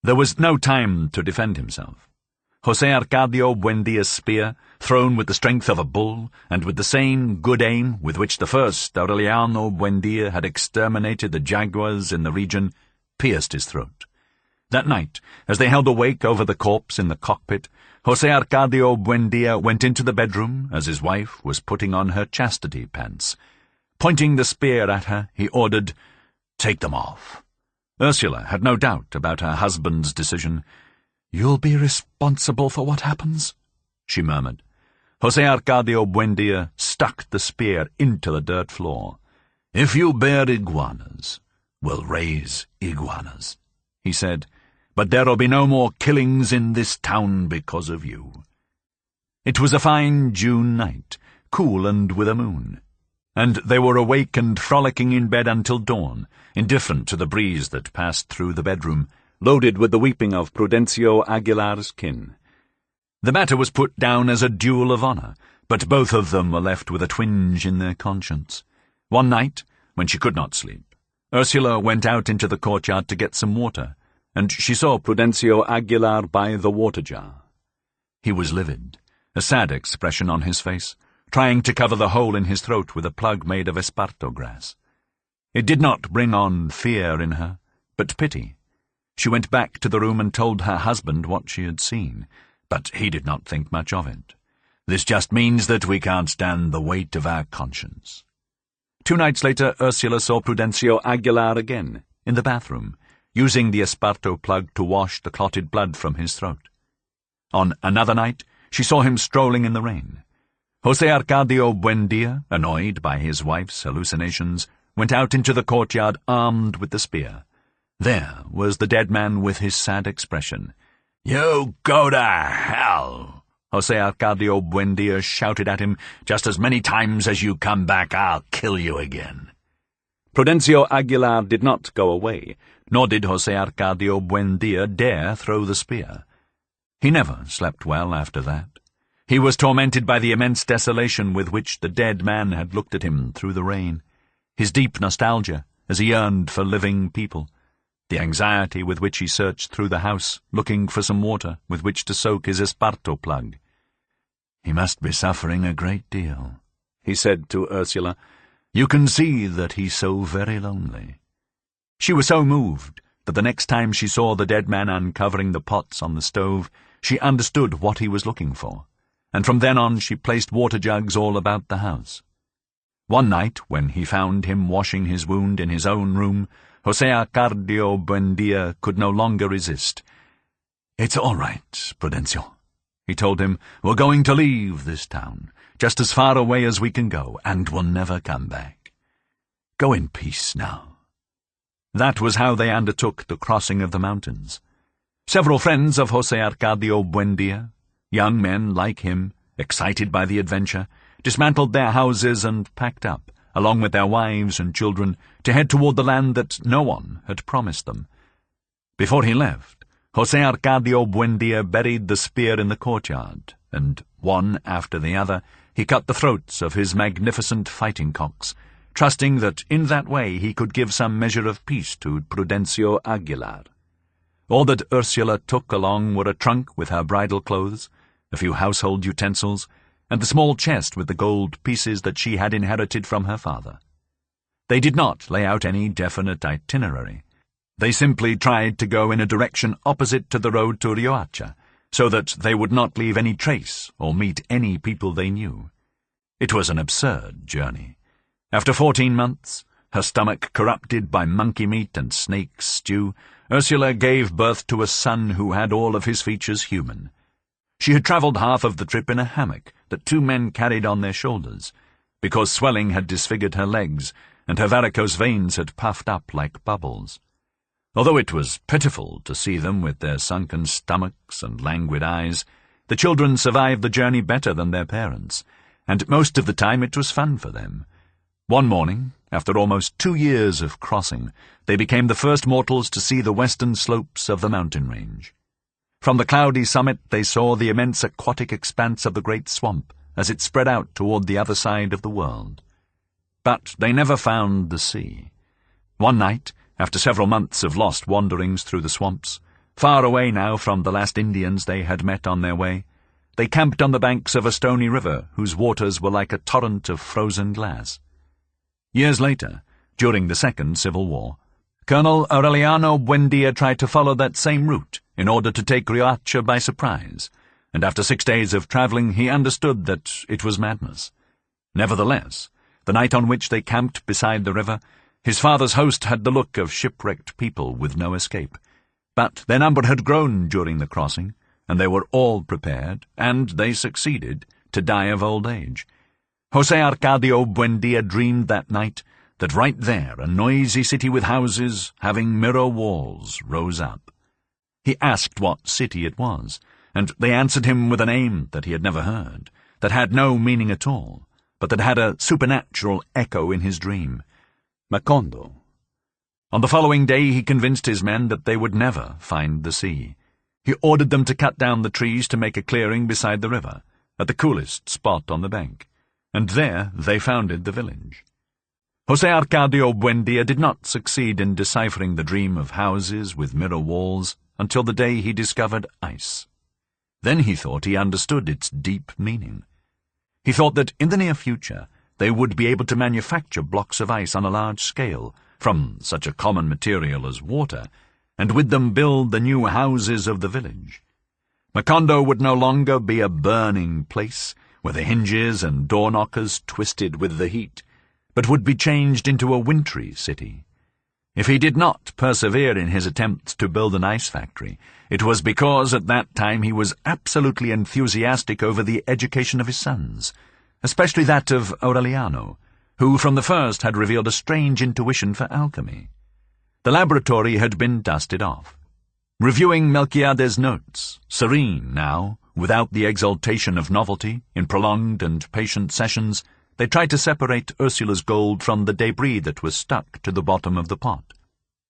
There was no time to defend himself. José Arcadio Buendía's spear, thrown with the strength of a bull, and with the same good aim with which the first Aureliano Buendía had exterminated the jaguars in the region, pierced his throat. That night, as they held awake over the corpse in the cockpit, José Arcadio Buendía went into the bedroom as his wife was putting on her chastity pants. Pointing the spear at her, he ordered, "Take them off." Ursula had no doubt about her husband's decision. "You'll be responsible for what happens," she murmured. José Arcadio Buendía stuck the spear into the dirt floor. "If you bear iguanas, we'll raise iguanas," he said, "but there'll be no more killings in this town because of you." It was a fine June night, cool and with a moon, and they were awake and frolicking in bed until dawn, indifferent to the breeze that passed through the bedroom, loaded with the weeping of Prudencio Aguilar's kin. The matter was put down as a duel of honour, but both of them were left with a twinge in their conscience. One night, when she could not sleep, Ursula went out into the courtyard to get some water, and she saw Prudencio Aguilar by the water jar. He was livid, a sad expression on his face, trying to cover the hole in his throat with a plug made of esparto grass. It did not bring on fear in her, but pity. She went back to the room and told her husband what she had seen, but he did not think much of it. "This just means that we can't stand the weight of our conscience." 2 nights later, Ursula saw Prudencio Aguilar again, in the bathroom, using the esparto plug to wash the clotted blood from his throat. On another night, she saw him strolling in the rain. José Arcadio Buendía, annoyed by his wife's hallucinations, went out into the courtyard armed with the spear. There was the dead man with his sad expression. "You go to hell!" José Arcadio Buendía shouted at him. "Just as many times as you come back, I'll kill you again." Prudencio Aguilar did not go away, nor did José Arcadio Buendía dare throw the spear. He never slept well after that. He was tormented by the immense desolation with which the dead man had looked at him through the rain, his deep nostalgia as he yearned for living people, the anxiety with which he searched through the house, looking for some water with which to soak his esparto plug. "He must be suffering a great deal," he said to Ursula. "You can see that he's so very lonely." She was so moved that the next time she saw the dead man uncovering the pots on the stove, she understood what he was looking for, and from then on she placed water jugs all about the house. One night, when he found him washing his wound in his own room, José Arcadio Buendía could no longer resist. "It's all right, Prudencio," he told him. "We're going to leave this town, just as far away as we can go, and we'll never come back. Go in peace now." That was how they undertook the crossing of the mountains. Several friends of José Arcadio Buendía, young men like him, excited by the adventure, dismantled their houses and packed up, along with their wives and children, to head toward the land that no one had promised them. Before he left, José Arcadio Buendía buried the spear in the courtyard, and, one after the other, he cut the throats of his magnificent fighting cocks, trusting that in that way he could give some measure of peace to Prudencio Aguilar. All that Ursula took along were a trunk with her bridal clothes, a few household utensils, and the small chest with the gold pieces that she had inherited from her father. They did not lay out any definite itinerary. They simply tried to go in a direction opposite to the road to Riohacha, so that they would not leave any trace or meet any people they knew. It was an absurd journey. After 14 months, her stomach corrupted by monkey meat and snake stew, Ursula gave birth to a son who had all of his features human. She had travelled half of the trip in a hammock that 2 men carried on their shoulders, because swelling had disfigured her legs, and her varicose veins had puffed up like bubbles. Although it was pitiful to see them with their sunken stomachs and languid eyes, the children survived the journey better than their parents, and most of the time it was fun for them. One morning, after almost 2 years of crossing, they became the first mortals to see the western slopes of the mountain range. From the cloudy summit they saw the immense aquatic expanse of the great swamp as it spread out toward the other side of the world. But they never found the sea. One night, after several months of lost wanderings through the swamps, far away now from the last Indians they had met on their way, they camped on the banks of a stony river whose waters were like a torrent of frozen glass. Years later, during the Second Civil War, Colonel Aureliano Buendía tried to follow that same route in order to take Riohacha by surprise, and after 6 days of travelling he understood that it was madness. Nevertheless, the night on which they camped beside the river, his father's host had the look of shipwrecked people with no escape. But their number had grown during the crossing, and they were all prepared, and they succeeded, to die of old age. José Arcadio Buendía dreamed that night that right there a noisy city with houses having mirror walls rose up. He asked what city it was, and they answered him with a name that he had never heard, that had no meaning at all, but that had a supernatural echo in his dream. Macondo. On the following day he convinced his men that they would never find the sea. He ordered them to cut down the trees to make a clearing beside the river, at the coolest spot on the bank, and there they founded the village. José Arcadio Buendía did not succeed in deciphering the dream of houses with mirror walls until the day he discovered ice. Then he thought he understood its deep meaning. He thought that in the near future they would be able to manufacture blocks of ice on a large scale, from such a common material as water, and with them build the new houses of the village. Macondo would no longer be a burning place, where the hinges and door knockers twisted with the heat, but would be changed into a wintry city. If he did not persevere in his attempts to build an ice factory, it was because at that time he was absolutely enthusiastic over the education of his sons, especially that of Aureliano, who from the first had revealed a strange intuition for alchemy. The laboratory had been dusted off. Reviewing Melquiades' notes, serene now, without the exaltation of novelty, in prolonged and patient sessions, they tried to separate Ursula's gold from the debris that was stuck to the bottom of the pot.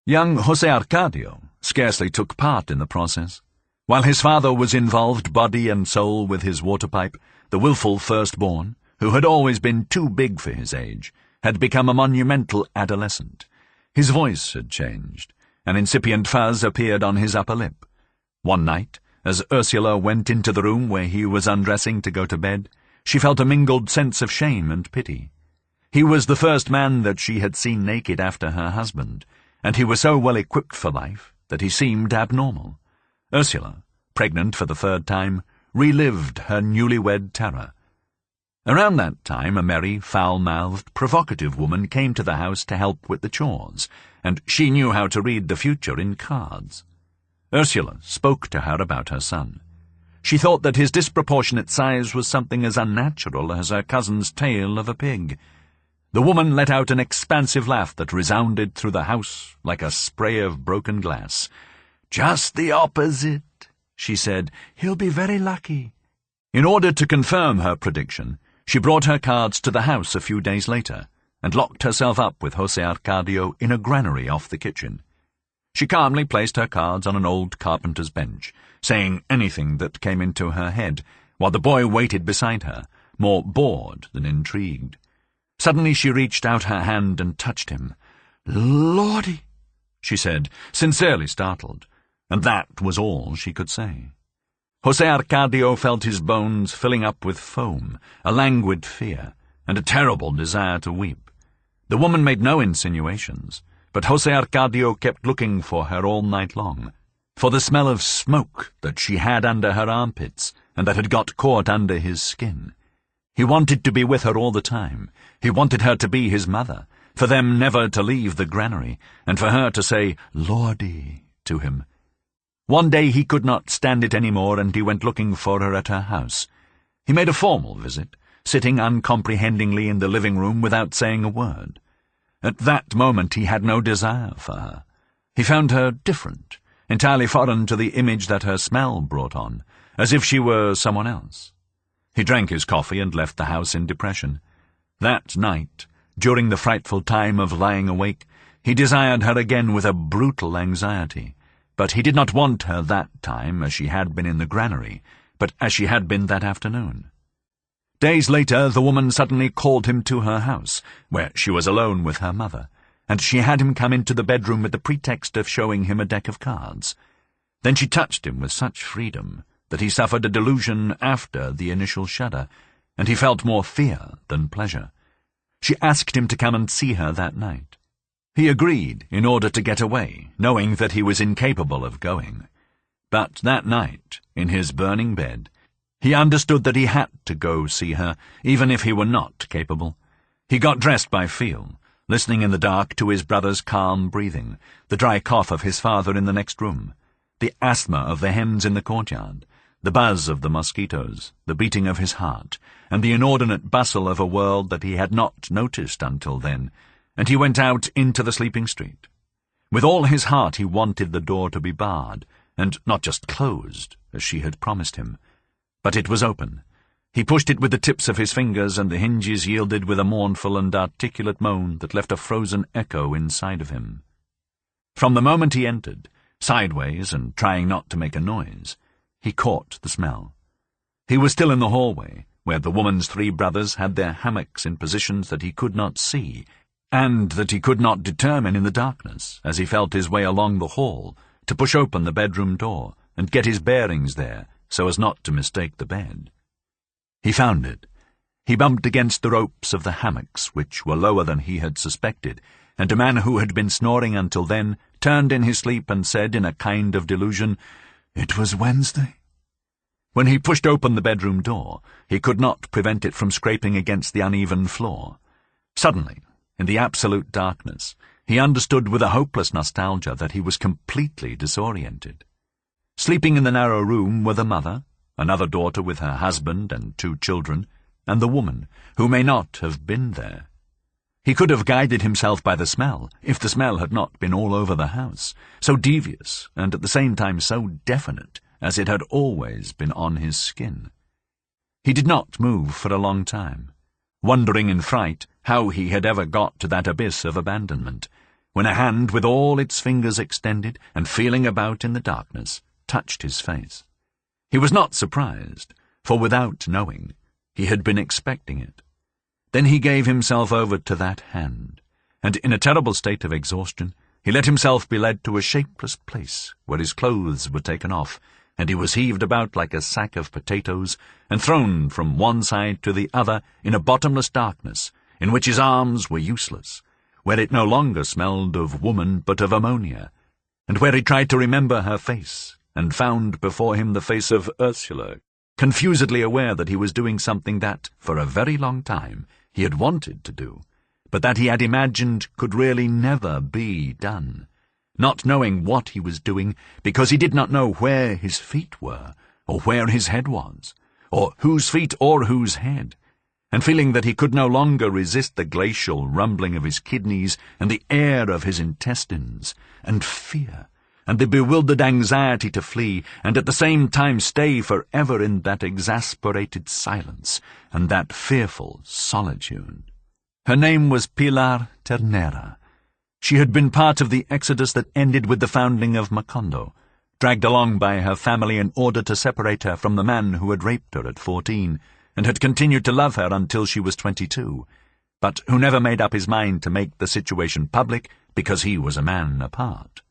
Young José Arcadio scarcely took part in the process. While his father was involved body and soul with his water pipe, the willful firstborn, who had always been too big for his age, had become a monumental adolescent. His voice had changed. An incipient fuzz appeared on his upper lip. One night, as Ursula went into the room where he was undressing to go to bed, she felt a mingled sense of shame and pity. He was the first man that she had seen naked after her husband, and he was so well equipped for life that he seemed abnormal. Ursula, pregnant for the third time, relived her newlywed terror. Around that time, a merry, foul-mouthed, provocative woman came to the house to help with the chores, and she knew how to read the future in cards. Ursula spoke to her about her son. She thought that his disproportionate size was something as unnatural as her cousin's tail of a pig. The woman let out an expansive laugh that resounded through the house like a spray of broken glass. "Just the opposite," she said. "He'll be very lucky." In order to confirm her prediction, she brought her cards to the house a few days later, and locked herself up with José Arcadio in a granary off the kitchen. She calmly placed her cards on an old carpenter's bench, saying anything that came into her head, while the boy waited beside her, more bored than intrigued. Suddenly she reached out her hand and touched him. "Lordy," she said, sincerely startled, and that was all she could say. José Arcadio felt his bones filling up with foam, a languid fear, and a terrible desire to weep. The woman made no insinuations, but José Arcadio kept looking for her all night long, for the smell of smoke that she had under her armpits and that had got caught under his skin. He wanted to be with her all the time. He wanted her to be his mother, for them never to leave the granary, and for her to say "Lordy" to him. One day he could not stand it any more, and he went looking for her at her house. He made a formal visit, sitting uncomprehendingly in the living room without saying a word. At that moment he had no desire for her. He found her different, entirely foreign to the image that her smell brought on, as if she were someone else. He drank his coffee and left the house in depression. That night, during the frightful time of lying awake, he desired her again with a brutal anxiety. But he did not want her that time as she had been in the granary, but as she had been that afternoon. Days later the woman suddenly called him to her house, where she was alone with her mother, and she had him come into the bedroom with the pretext of showing him a deck of cards. Then she touched him with such freedom that he suffered a delusion after the initial shudder, and he felt more fear than pleasure. She asked him to come and see her that night. He agreed in order to get away, knowing that he was incapable of going. But that night, in his burning bed, he understood that he had to go see her, even if he were not capable. He got dressed by feel, listening in the dark to his brother's calm breathing, the dry cough of his father in the next room, the asthma of the hens in the courtyard, the buzz of the mosquitoes, the beating of his heart, and the inordinate bustle of a world that he had not noticed until then, and he went out into the sleeping street. With all his heart he wanted the door to be barred, and not just closed, as she had promised him. But it was open. He pushed it with the tips of his fingers, and the hinges yielded with a mournful and articulate moan that left a frozen echo inside of him. From the moment he entered, sideways and trying not to make a noise, he caught the smell. He was still in the hallway, where the woman's 3 brothers had their hammocks in positions that he could not see, and that he could not determine in the darkness, as he felt his way along the hall, to push open the bedroom door and get his bearings there, so as not to mistake the bed. He found it. He bumped against the ropes of the hammocks, which were lower than he had suspected, and a man who had been snoring until then turned in his sleep and said in a kind of delusion, "It was Wednesday." When he pushed open the bedroom door, he could not prevent it from scraping against the uneven floor. Suddenly, in the absolute darkness, he understood with a hopeless nostalgia that he was completely disoriented. Sleeping in the narrow room were the mother, another daughter with her husband and 2 children, and the woman, who may not have been there. He could have guided himself by the smell, if the smell had not been all over the house, so devious and at the same time so definite as it had always been on his skin. He did not move for a long time, wondering in fright how he had ever got to that abyss of abandonment, when a hand with all its fingers extended and feeling about in the darkness touched his face. He was not surprised, for without knowing, he had been expecting it. Then he gave himself over to that hand, and in a terrible state of exhaustion, he let himself be led to a shapeless place where his clothes were taken off, and he was heaved about like a sack of potatoes and thrown from one side to the other in a bottomless darkness in which his arms were useless, where it no longer smelled of woman but of ammonia, and where he tried to remember her face and found before him the face of Ursula, confusedly aware that he was doing something that, for a very long time, he had wanted to do, but that he had imagined could really never be done, not knowing what he was doing because he did not know where his feet were, or where his head was, or whose feet or whose head, and feeling that he could no longer resist the glacial rumbling of his kidneys and the air of his intestines, and fear, and the bewildered anxiety to flee, and at the same time stay forever in that exasperated silence and that fearful solitude. Her name was Pilar Ternera. She had been part of the exodus that ended with the founding of Macondo, dragged along by her family in order to separate her from the man who had raped her at 14 and had continued to love her until she was 22, but who never made up his mind to make the situation public because he was a man apart.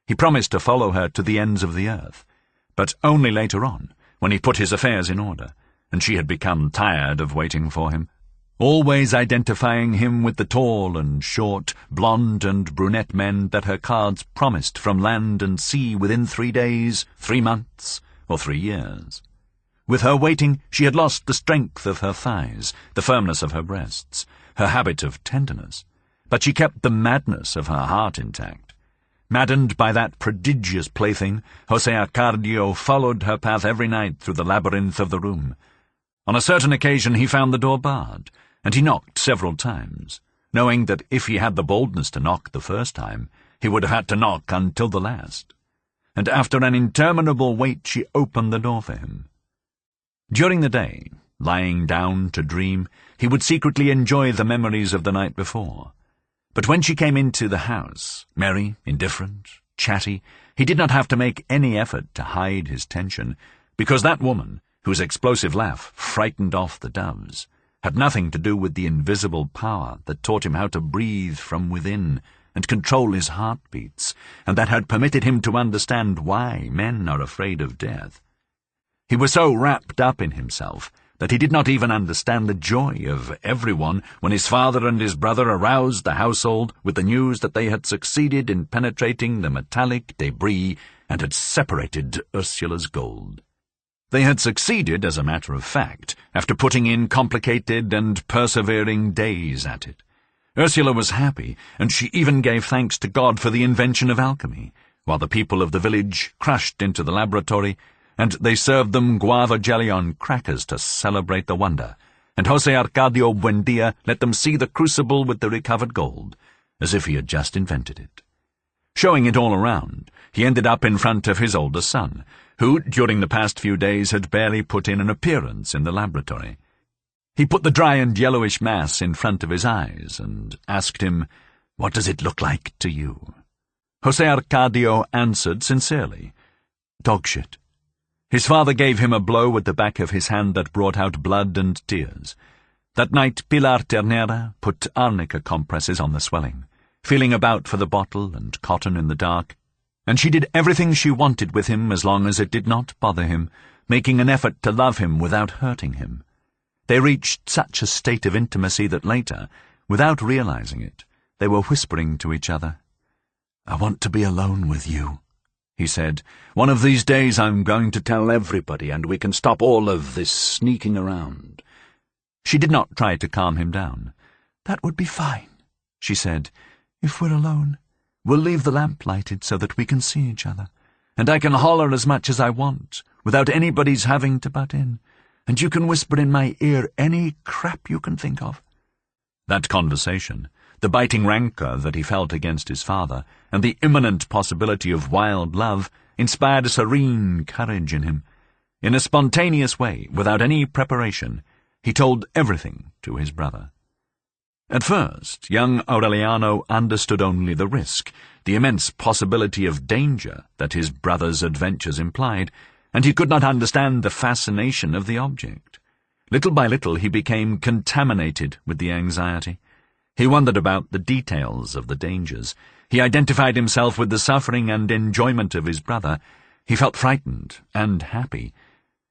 He promised to follow her to the ends of the earth, but only later on, when he put his affairs in order, and she had become tired of waiting for him, always identifying him with the tall and short, blonde and brunette men that her cards promised from land and sea within 3 days, 3 months, or 3 years. With her waiting, she had lost the strength of her thighs, the firmness of her breasts, her habit of tenderness, but she kept the madness of her heart intact. Maddened by that prodigious plaything, José Arcadio followed her path every night through the labyrinth of the room. On a certain occasion he found the door barred, and he knocked several times, knowing that if he had the boldness to knock the first time, he would have had to knock until the last. And after an interminable wait she opened the door for him. During the day, lying down to dream, he would secretly enjoy the memories of the night before. But when she came into the house, merry, indifferent, chatty, he did not have to make any effort to hide his tension, because that woman, whose explosive laugh frightened off the doves, had nothing to do with the invisible power that taught him how to breathe from within and control his heartbeats, and that had permitted him to understand why men are afraid of death. He was so wrapped up in himself that he did not even understand the joy of everyone when his father and his brother aroused the household with the news that they had succeeded in penetrating the metallic debris and had separated Ursula's gold. They had succeeded, as a matter of fact, after putting in complicated and persevering days at it. Ursula was happy, and she even gave thanks to God for the invention of alchemy, while the people of the village crushed into the laboratory, and they served them guava jelly on crackers to celebrate the wonder, and José Arcadio Buendía let them see the crucible with the recovered gold, as if he had just invented it. Showing it all around, he ended up in front of his older son, who, during the past few days, had barely put in an appearance in the laboratory. He put the dry and yellowish mass in front of his eyes and asked him, "What does it look like to you?" José Arcadio answered sincerely, "Dog shit." His father gave him a blow with the back of his hand that brought out blood and tears. That night Pilar Ternera put arnica compresses on the swelling, feeling about for the bottle and cotton in the dark, and she did everything she wanted with him as long as it did not bother him, making an effort to love him without hurting him. They reached such a state of intimacy that later, without realizing it, they were whispering to each other. "I want to be alone with you," he said. "One of these days I'm going to tell everybody, and we can stop all of this sneaking around." She did not try to calm him down. "That would be fine," she said, "if we're alone. We'll leave the lamp lighted so that we can see each other, and I can holler as much as I want, without anybody's having to butt in, and you can whisper in my ear any crap you can think of." That conversation, the biting rancor that he felt against his father, and the imminent possibility of wild love, inspired a serene courage in him. In a spontaneous way, without any preparation, he told everything to his brother. At first, young Aureliano understood only the risk, the immense possibility of danger that his brother's adventures implied, and he could not understand the fascination of the object. Little by little he became contaminated with the anxiety. He wondered about the details of the dangers. He identified himself with the suffering and enjoyment of his brother. He felt frightened and happy.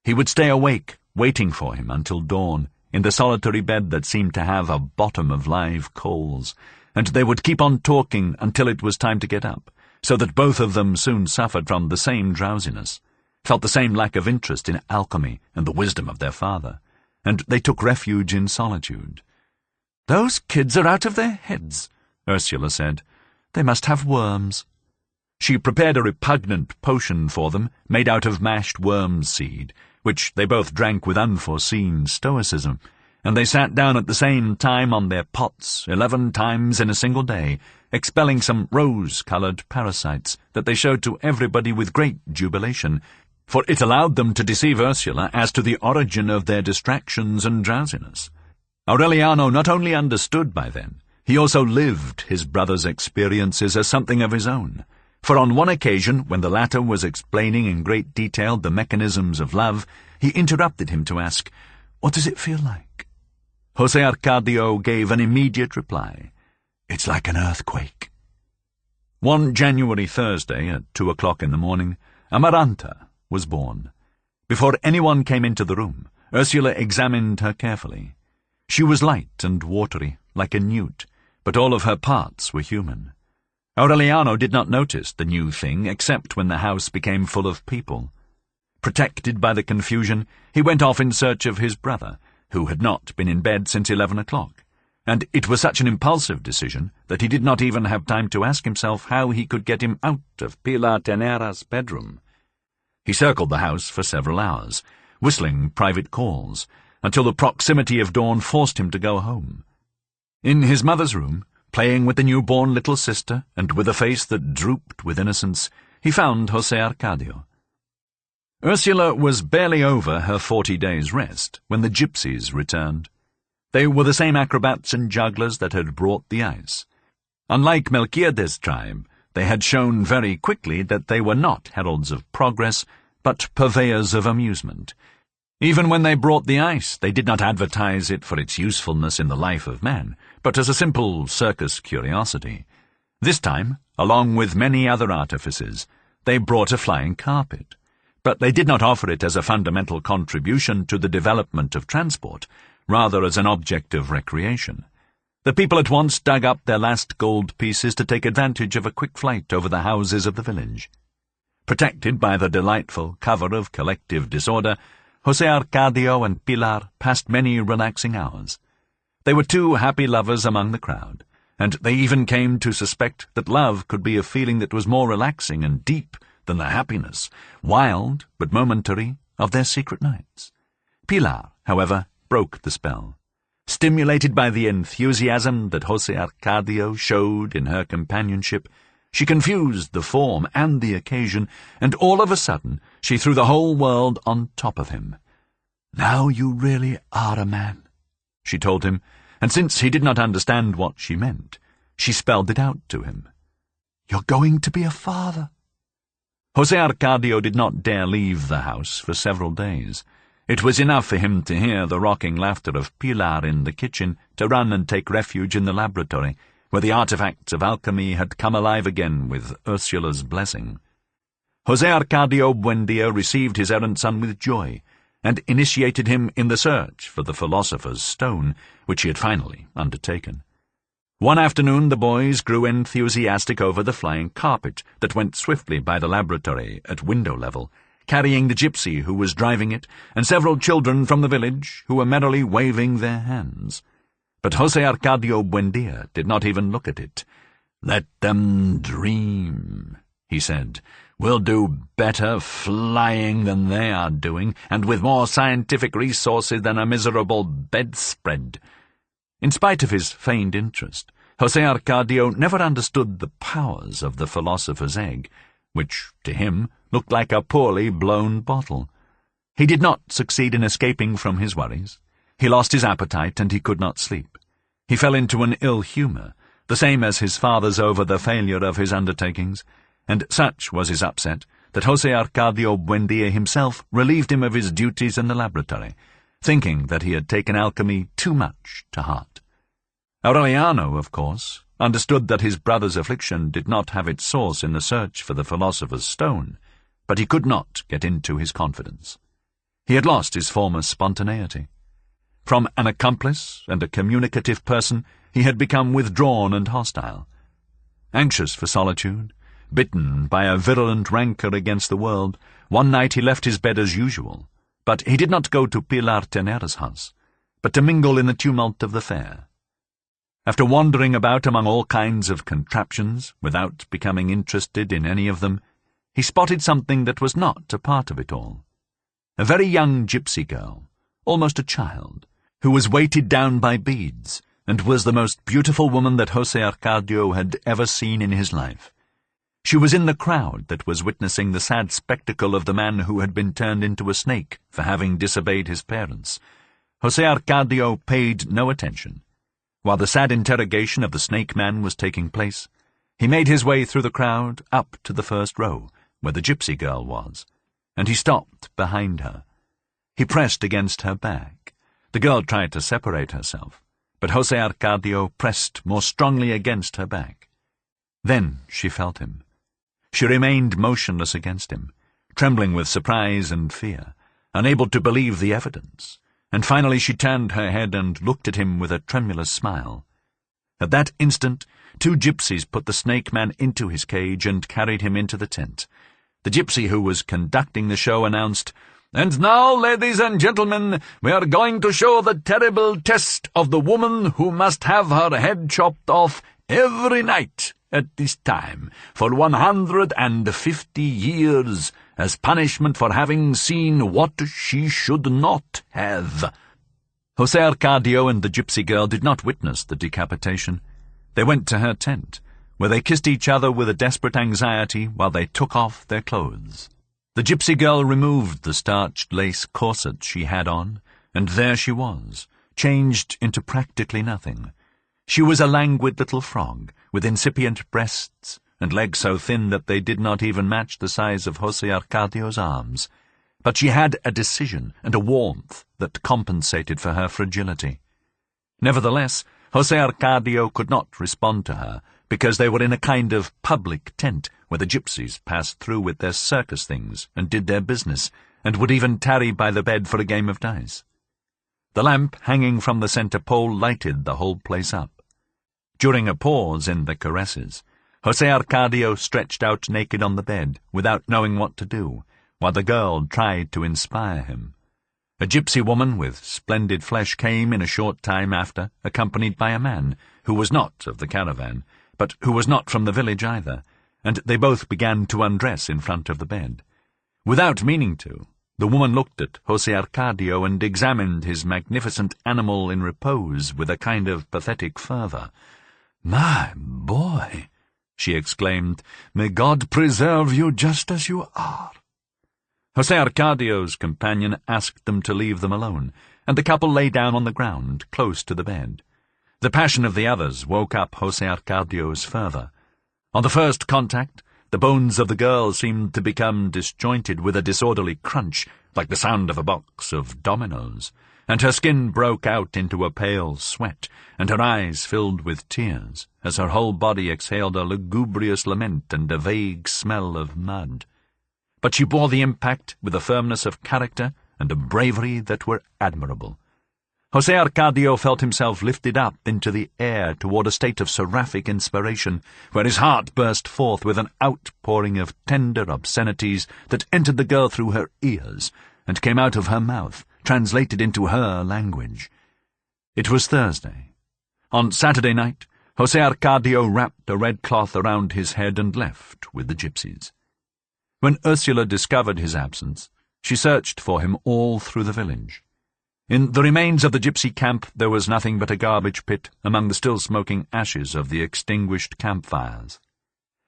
He would stay awake, waiting for him until dawn, in the solitary bed that seemed to have a bottom of live coals, and they would keep on talking until it was time to get up, so that both of them soon suffered from the same drowsiness, felt the same lack of interest in alchemy and the wisdom of their father, and they took refuge in solitude. "Those kids are out of their heads," Ursula said. "They must have worms." She prepared a repugnant potion for them, made out of mashed worm seed, which they both drank with unforeseen stoicism, and they sat down at the same time on their pots 11 times in a single day, expelling some rose-coloured parasites that they showed to everybody with great jubilation, for it allowed them to deceive Ursula as to the origin of their distractions and drowsiness. Aureliano not only understood by then, he also lived his brother's experiences as something of his own, for on one occasion, when the latter was explaining in great detail the mechanisms of love, he interrupted him to ask, "What does it feel like?" José Arcadio gave an immediate reply, "It's like an earthquake." One January Thursday at 2 o'clock in the morning, Amaranta was born. Before anyone came into the room, Ursula examined her carefully. She was light and watery, like a newt, but all of her parts were human. Aureliano did not notice the new thing except when the house became full of people. Protected by the confusion, he went off in search of his brother, who had not been in bed since 11 o'clock, and it was such an impulsive decision that he did not even have time to ask himself how he could get him out of Pilar Tenera's bedroom. He circled the house for several hours, whistling private calls, until the proximity of dawn forced him to go home. In his mother's room, playing with the newborn little sister, and with a face that drooped with innocence, he found José Arcadio. Ursula was barely over her 40 days' rest when the gypsies returned. They were the same acrobats and jugglers that had brought the ice. Unlike Melquiades' tribe, they had shown very quickly that they were not heralds of progress, but purveyors of amusement. Even when they brought the ice, they did not advertise it for its usefulness in the life of man, but as a simple circus curiosity. This time, along with many other artifices, they brought a flying carpet. But they did not offer it as a fundamental contribution to the development of transport, rather as an object of recreation. The people at once dug up their last gold pieces to take advantage of a quick flight over the houses of the village. Protected by the delightful cover of collective disorder, José Arcadio and Pilar passed many relaxing hours. They were two happy lovers among the crowd, and they even came to suspect that love could be a feeling that was more relaxing and deep than the happiness, wild but momentary, of their secret nights. Pilar, however, broke the spell. Stimulated by the enthusiasm that José Arcadio showed in her companionship, she confused the form and the occasion, and all of a sudden she threw the whole world on top of him. "Now you really are a man," she told him, and since he did not understand what she meant, she spelled it out to him. "You're going to be a father." José Arcadio did not dare leave the house for several days. It was enough for him to hear the rocking laughter of Pilar in the kitchen, to run and take refuge in the laboratory, where the artifacts of alchemy had come alive again with Ursula's blessing. José Arcadio Buendía received his errant son with joy, and initiated him in the search for the philosopher's stone, which he had finally undertaken. One afternoon the boys grew enthusiastic over the flying carpet that went swiftly by the laboratory at window level, carrying the gypsy who was driving it, and several children from the village who were merrily waving their hands. But José Arcadio Buendía did not even look at it. "Let them dream," he said. "We'll do better flying than they are doing, and with more scientific resources than a miserable bedspread." In spite of his feigned interest, José Arcadio never understood the powers of the philosopher's egg, which, to him, looked like a poorly blown bottle. He did not succeed in escaping from his worries. He lost his appetite, and he could not sleep. He fell into an ill humour, the same as his father's over the failure of his undertakings, and such was his upset that José Arcadio Buendía himself relieved him of his duties in the laboratory, thinking that he had taken alchemy too much to heart. Aureliano, of course, understood that his brother's affliction did not have its source in the search for the philosopher's stone, but he could not get into his confidence. He had lost his former spontaneity. From an accomplice and a communicative person, he had become withdrawn and hostile. Anxious for solitude, bitten by a virulent rancour against the world, one night he left his bed as usual, but he did not go to Pilar Tenera's house, but to mingle in the tumult of the fair. After wandering about among all kinds of contraptions, without becoming interested in any of them, he spotted something that was not a part of it all. A very young gypsy girl, almost a child, who was weighted down by beads, and was the most beautiful woman that José Arcadio had ever seen in his life. She was in the crowd that was witnessing the sad spectacle of the man who had been turned into a snake for having disobeyed his parents. José Arcadio paid no attention. While the sad interrogation of the snake man was taking place, he made his way through the crowd up to the first row, where the gypsy girl was, and he stopped behind her. He pressed against her back. The girl tried to separate herself, but José Arcadio pressed more strongly against her back. Then she felt him. She remained motionless against him, trembling with surprise and fear, unable to believe the evidence, and finally she turned her head and looked at him with a tremulous smile. At that instant, two gypsies put the snake man into his cage and carried him into the tent. The gypsy who was conducting the show announced, "And now, ladies and gentlemen, we are going to show the terrible test of the woman who must have her head chopped off every night at this time, for 150 years, as punishment for having seen what she should not have." José Arcadio and the gypsy girl did not witness the decapitation. They went to her tent, where they kissed each other with a desperate anxiety while they took off their clothes. The gypsy girl removed the starched lace corset she had on, and there she was, changed into practically nothing. She was a languid little frog, with incipient breasts, and legs so thin that they did not even match the size of José Arcadio's arms. But she had a decision and a warmth that compensated for her fragility. Nevertheless, José Arcadio could not respond to her, because they were in a kind of public tent where the gypsies passed through with their circus things and did their business, and would even tarry by the bed for a game of dice. The lamp hanging from the centre pole lighted the whole place up. During a pause in the caresses, José Arcadio stretched out naked on the bed, without knowing what to do, while the girl tried to inspire him. A gypsy woman with splendid flesh came in a short time after, accompanied by a man, who was not of the caravan, but who was not from the village either, and they both began to undress in front of the bed. Without meaning to, the woman looked at José Arcadio and examined his magnificent animal in repose with a kind of pathetic fervour. "My boy," she exclaimed, "may God preserve you just as you are." José Arcadio's companion asked them to leave them alone, and the couple lay down on the ground, close to the bed. The passion of the others woke up José Arcadio's fervour. On the first contact, the bones of the girl seemed to become disjointed with a disorderly crunch, like the sound of a box of dominoes, and her skin broke out into a pale sweat, and her eyes filled with tears, as her whole body exhaled a lugubrious lament and a vague smell of mud. but she bore the impact with a firmness of character and a bravery that were admirable. José Arcadio felt himself lifted up into the air toward a state of seraphic inspiration, where his heart burst forth with an outpouring of tender obscenities that entered the girl through her ears and came out of her mouth, translated into her language. It was Thursday. On Saturday night, José Arcadio wrapped a red cloth around his head and left with the gypsies. When Ursula discovered his absence, she searched for him all through the village. In the remains of the gypsy camp there was nothing but a garbage pit among the still smoking ashes of the extinguished campfires.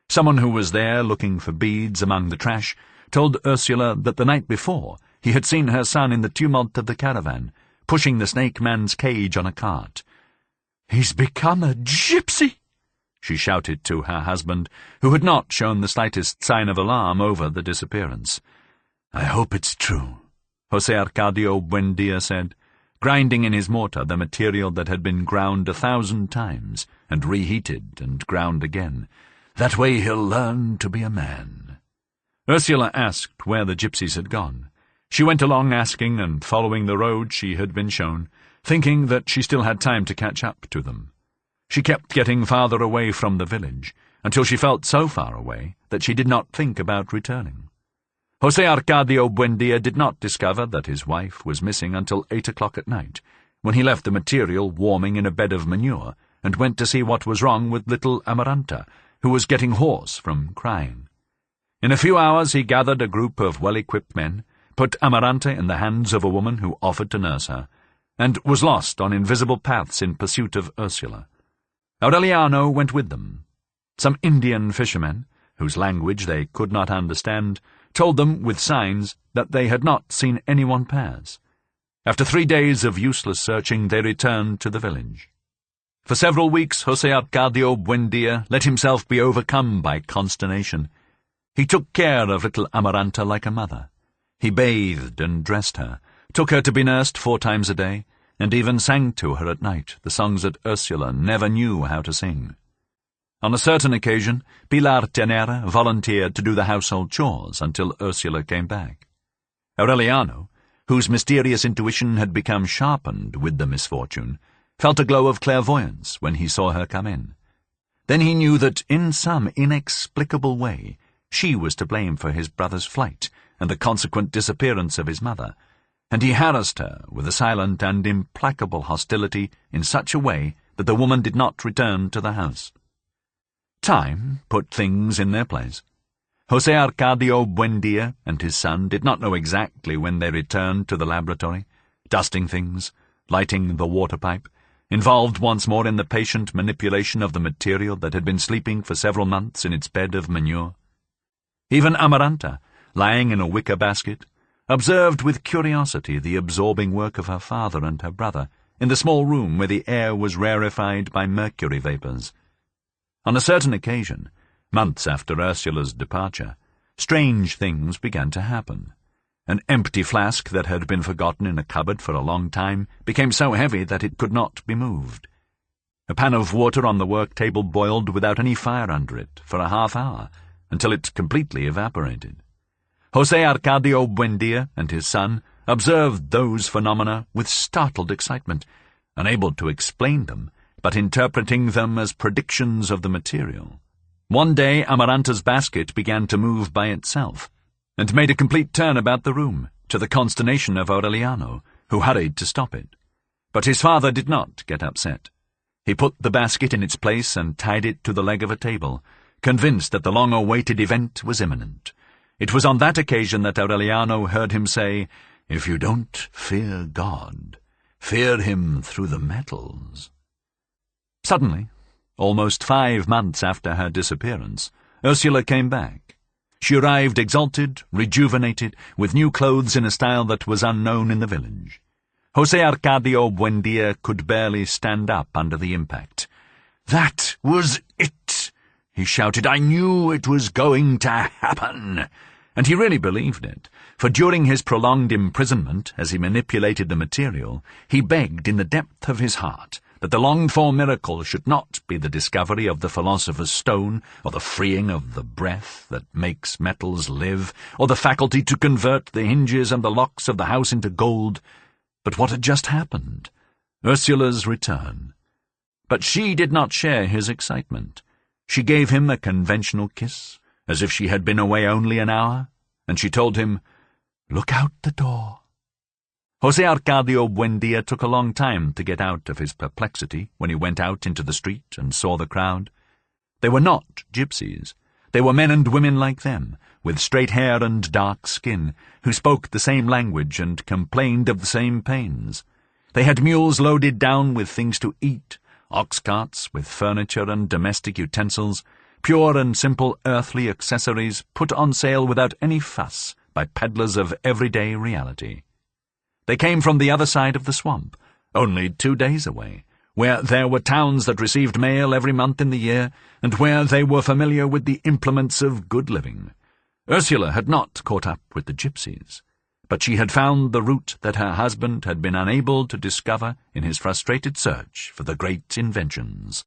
Someone who was there looking for beads among the trash told Ursula that the night before he had seen her son in the tumult of the caravan, pushing the snake man's cage on a cart. "He's become a gypsy!" she shouted to her husband, who had not shown the slightest sign of alarm over the disappearance. "I hope it's true," José Arcadio Buendía said, grinding in his mortar the material that had been ground 1,000 times and reheated and ground again. "That way he'll learn to be a man." Ursula asked where the gypsies had gone. She went along asking and following the road she had been shown, thinking that she still had time to catch up to them. She kept getting farther away from the village, until she felt so far away that she did not think about returning. José Arcadio Buendía did not discover that his wife was missing until 8 o'clock at night, when he left the material warming in a bed of manure and went to see what was wrong with little Amaranta, who was getting hoarse from crying. In a few hours he gathered a group of well-equipped men, put Amaranta in the hands of a woman who offered to nurse her, and was lost on invisible paths in pursuit of Ursula. Aureliano went with them. Some Indian fishermen, whose language they could not understand, told them with signs that they had not seen anyone pass. After 3 days of useless searching, they returned to the village. For several weeks, José Arcadio Buendía let himself be overcome by consternation. He took care of little Amaranta like a mother. He bathed and dressed her, took her to be nursed 4 times a day, and even sang to her at night the songs that Ursula never knew how to sing. On a certain occasion, Pilar Tenera volunteered to do the household chores until Ursula came back. Aureliano, whose mysterious intuition had become sharpened with the misfortune, felt a glow of clairvoyance when he saw her come in. Then he knew that, in some inexplicable way, she was to blame for his brother's flight and the consequent disappearance of his mother, and he harassed her with a silent and implacable hostility in such a way that the woman did not return to the house. Time put things in their place. José Arcadio Buendía and his son did not know exactly when they returned to the laboratory, dusting things, lighting the water pipe, involved once more in the patient manipulation of the material that had been sleeping for several months in its bed of manure. Even Amaranta, lying in a wicker basket, observed with curiosity the absorbing work of her father and her brother in the small room where the air was rarefied by mercury vapors. On a certain occasion, months after Ursula's departure, strange things began to happen. An empty flask that had been forgotten in a cupboard for a long time became so heavy that it could not be moved. A pan of water on the work table boiled without any fire under it for a half-hour, until it completely evaporated. José Arcadio Buendía and his son observed those phenomena with startled excitement, unable to explain them, but interpreting them as predictions of the material. One day Amaranta's basket began to move by itself, and made a complete turn about the room, to the consternation of Aureliano, who hurried to stop it. But his father did not get upset. He put the basket in its place and tied it to the leg of a table, convinced that the long-awaited event was imminent. It was on that occasion that Aureliano heard him say, "If you don't fear God, fear him through the metals." Suddenly, almost 5 months after her disappearance, Ursula came back. She arrived exalted, rejuvenated, with new clothes in a style that was unknown in the village. José Arcadio Buendía could barely stand up under the impact. "That was it!" he shouted. "I knew it was going to happen!" And he really believed it, for during his prolonged imprisonment, as he manipulated the material, he begged in the depth of his heart that the longed-for miracle should not be the discovery of the philosopher's stone, or the freeing of the breath that makes metals live, or the faculty to convert the hinges and the locks of the house into gold, but what had just happened, Ursula's return. But she did not share his excitement. She gave him a conventional kiss, as if she had been away only an hour, and she told him, "Look out the door." José Arcadio Buendía took a long time to get out of his perplexity when he went out into the street and saw the crowd. They were not gypsies. They were men and women like them, with straight hair and dark skin, who spoke the same language and complained of the same pains. They had mules loaded down with things to eat, ox carts with furniture and domestic utensils, pure and simple earthly accessories put on sale without any fuss by peddlers of everyday reality. They came from the other side of the swamp, only 2 days away, where there were towns that received mail every month in the year, and where they were familiar with the implements of good living. Ursula had not caught up with the gypsies, but she had found the route that her husband had been unable to discover in his frustrated search for the great inventions.